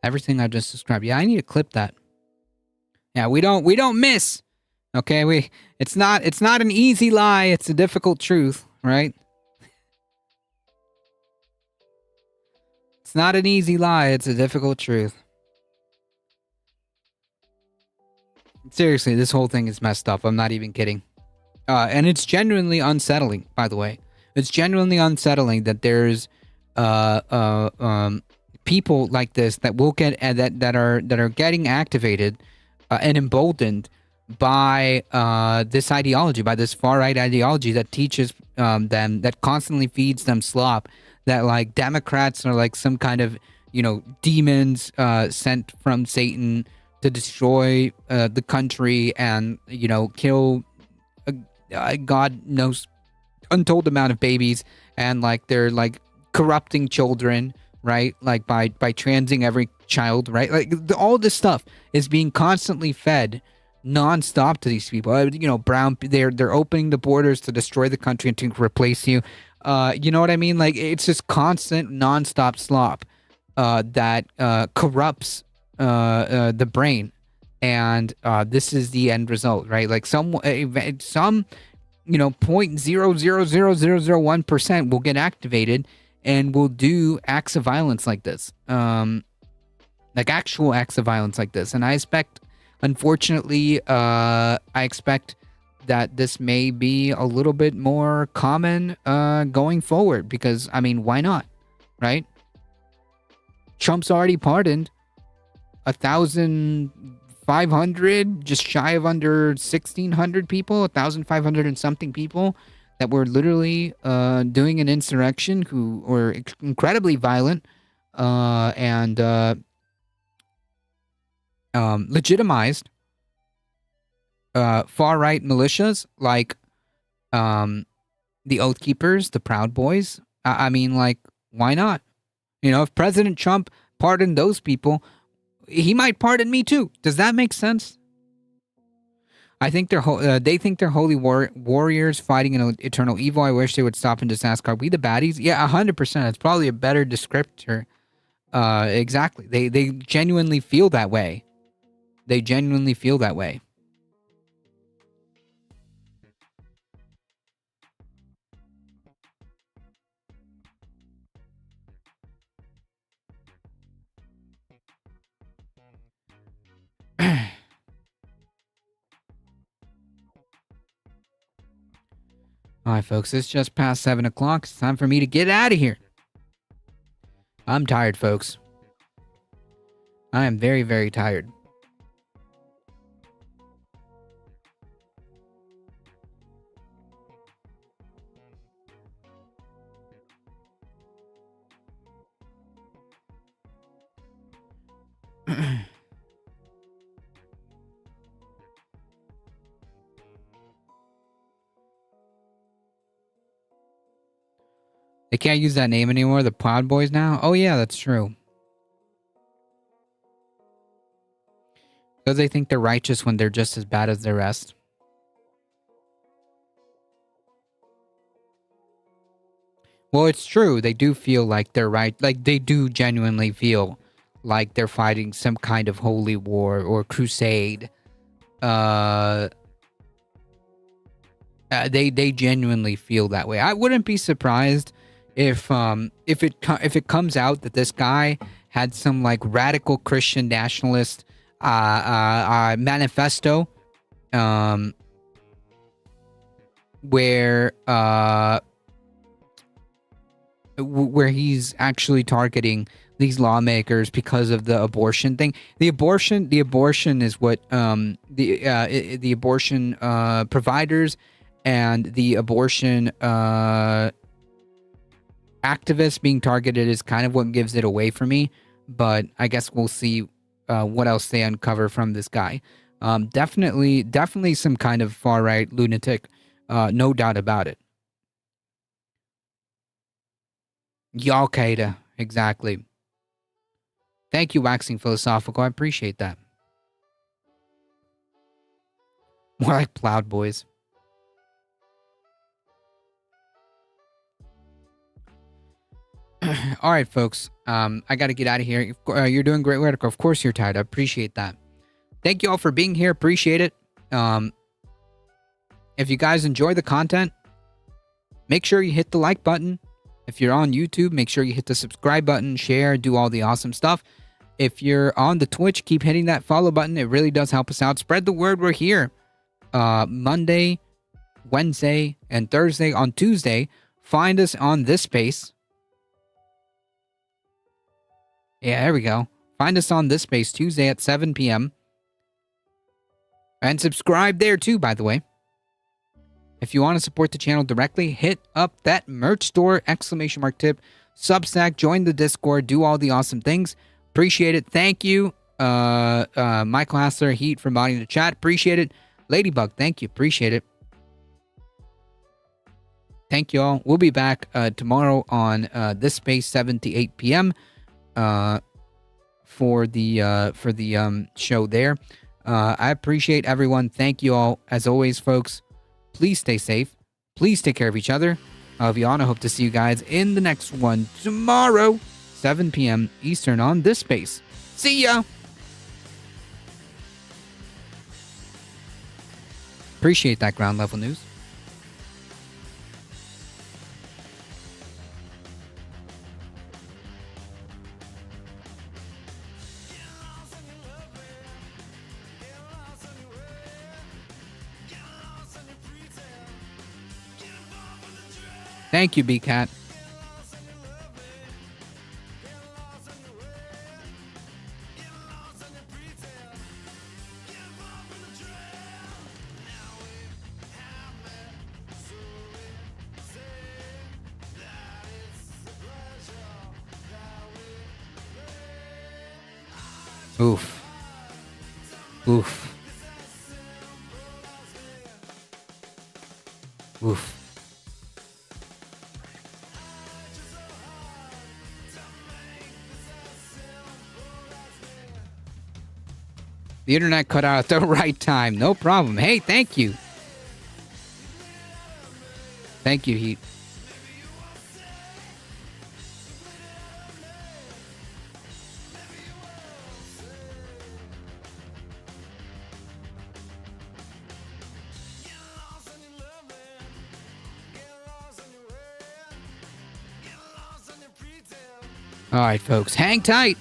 Everything I just described. Yeah, I need to clip that. Yeah, we don't miss. Okay, it's not an easy lie, it's a difficult truth, right? It's not an easy lie, it's a difficult truth. Seriously, this whole thing is messed up. I'm not even kidding. And it's genuinely unsettling, by the way. It's genuinely unsettling that there's people like this that will get that are getting activated and emboldened by this ideology, by this far right ideology that teaches them, that constantly feeds them slop, that like Democrats are like some kind of demons sent from Satan to destroy the country and kill God knows untold amount of babies, and like they're like corrupting children right? Like by transing every child, right? Like all this stuff is being constantly fed nonstop to these people. You know, they're opening the borders to destroy the country and to replace you. You know what I mean? Like it's just constant nonstop slop that corrupts the brain, and this is the end result, right? Like some 0.0000001% will get activated and will do acts of violence like this, like actual acts of violence like this. And I expect, unfortunately, I expect that this may be a little bit more common going forward, because, I mean, why not, right? Trump's already pardoned 1,500, just shy of under 1,600 people, 1,500 and something people that were literally doing an insurrection, who were incredibly violent and legitimized far-right militias like the Oath Keepers, the Proud Boys. I mean, like, why not? You know, if President Trump pardoned those people, he might pardon me too. Does that make sense? I think they think they're holy warriors fighting an eternal evil. I wish they would stop and just ask, are we the baddies? Yeah, 100%. It's probably a better descriptor. Exactly. They genuinely feel that way. They genuinely feel that way. All right, folks, it's just past 7 o'clock. It's time for me to get out of here. I'm tired, folks. I am very, very tired. They can't use that name anymore, the Proud Boys now? Oh yeah, that's true. Because they think they're righteous when they're just as bad as the rest. Well, it's true. They do feel like they're right. Like, they do genuinely feel like they're fighting some kind of holy war or crusade. They genuinely feel that way. I wouldn't be surprised if it comes out that this guy had some like radical Christian nationalist manifesto, where he's actually targeting these lawmakers because of the abortion thing. The abortion is what the abortion providers and the abortion activists being targeted is kind of what gives it away for me. But I guess we'll see what else they uncover from this guy. Definitely some kind of far right lunatic, no doubt about it. Al Qaeda, exactly. Thank you, Waxing Philosophical. I appreciate that. More like Proud Boys. All right, folks. I got to get out of here. You're doing great work. Of course you're tired. I appreciate that. Thank you all for being here. Appreciate it. If you guys enjoy the content, make sure you hit the like button. If you're on YouTube, make sure you hit the subscribe button, share, do all the awesome stuff. If you're on the Twitch, keep hitting that follow button. It really does help us out. Spread the word. We're here Monday, Wednesday, and Thursday. On Tuesday, find us on this space. Yeah, there we go. Find us on this space Tuesday at 7 p.m. And subscribe there too, by the way. If you want to support the channel directly, hit up that merch store, ! Tip, Substack, join the Discord, do all the awesome things. Appreciate it. Thank you. Michael Hassler, Heat from Body to Chat. Appreciate it. Ladybug, thank you. Appreciate it. Thank you all. We'll be back tomorrow on this space, 7 to 8 p.m. for the show there. I appreciate everyone. Thank you all. As always, folks, please stay safe. Please take care of each other. Beyond, I hope to see you guys in the next one tomorrow, 7 p.m. Eastern on this space. See ya! Appreciate that ground level news. Thank you, B-Cat. Oof. Oof. Oof. The internet cut out at the right time. No problem. Hey, thank you. Thank you, Heat. All right, folks. Hang tight.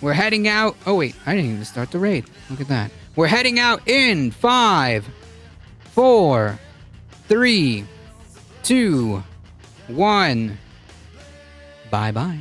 We're heading out. Oh, wait. I didn't even start the raid. Look at that. We're heading out in 5, 4, 3, 2, 1. Bye-bye.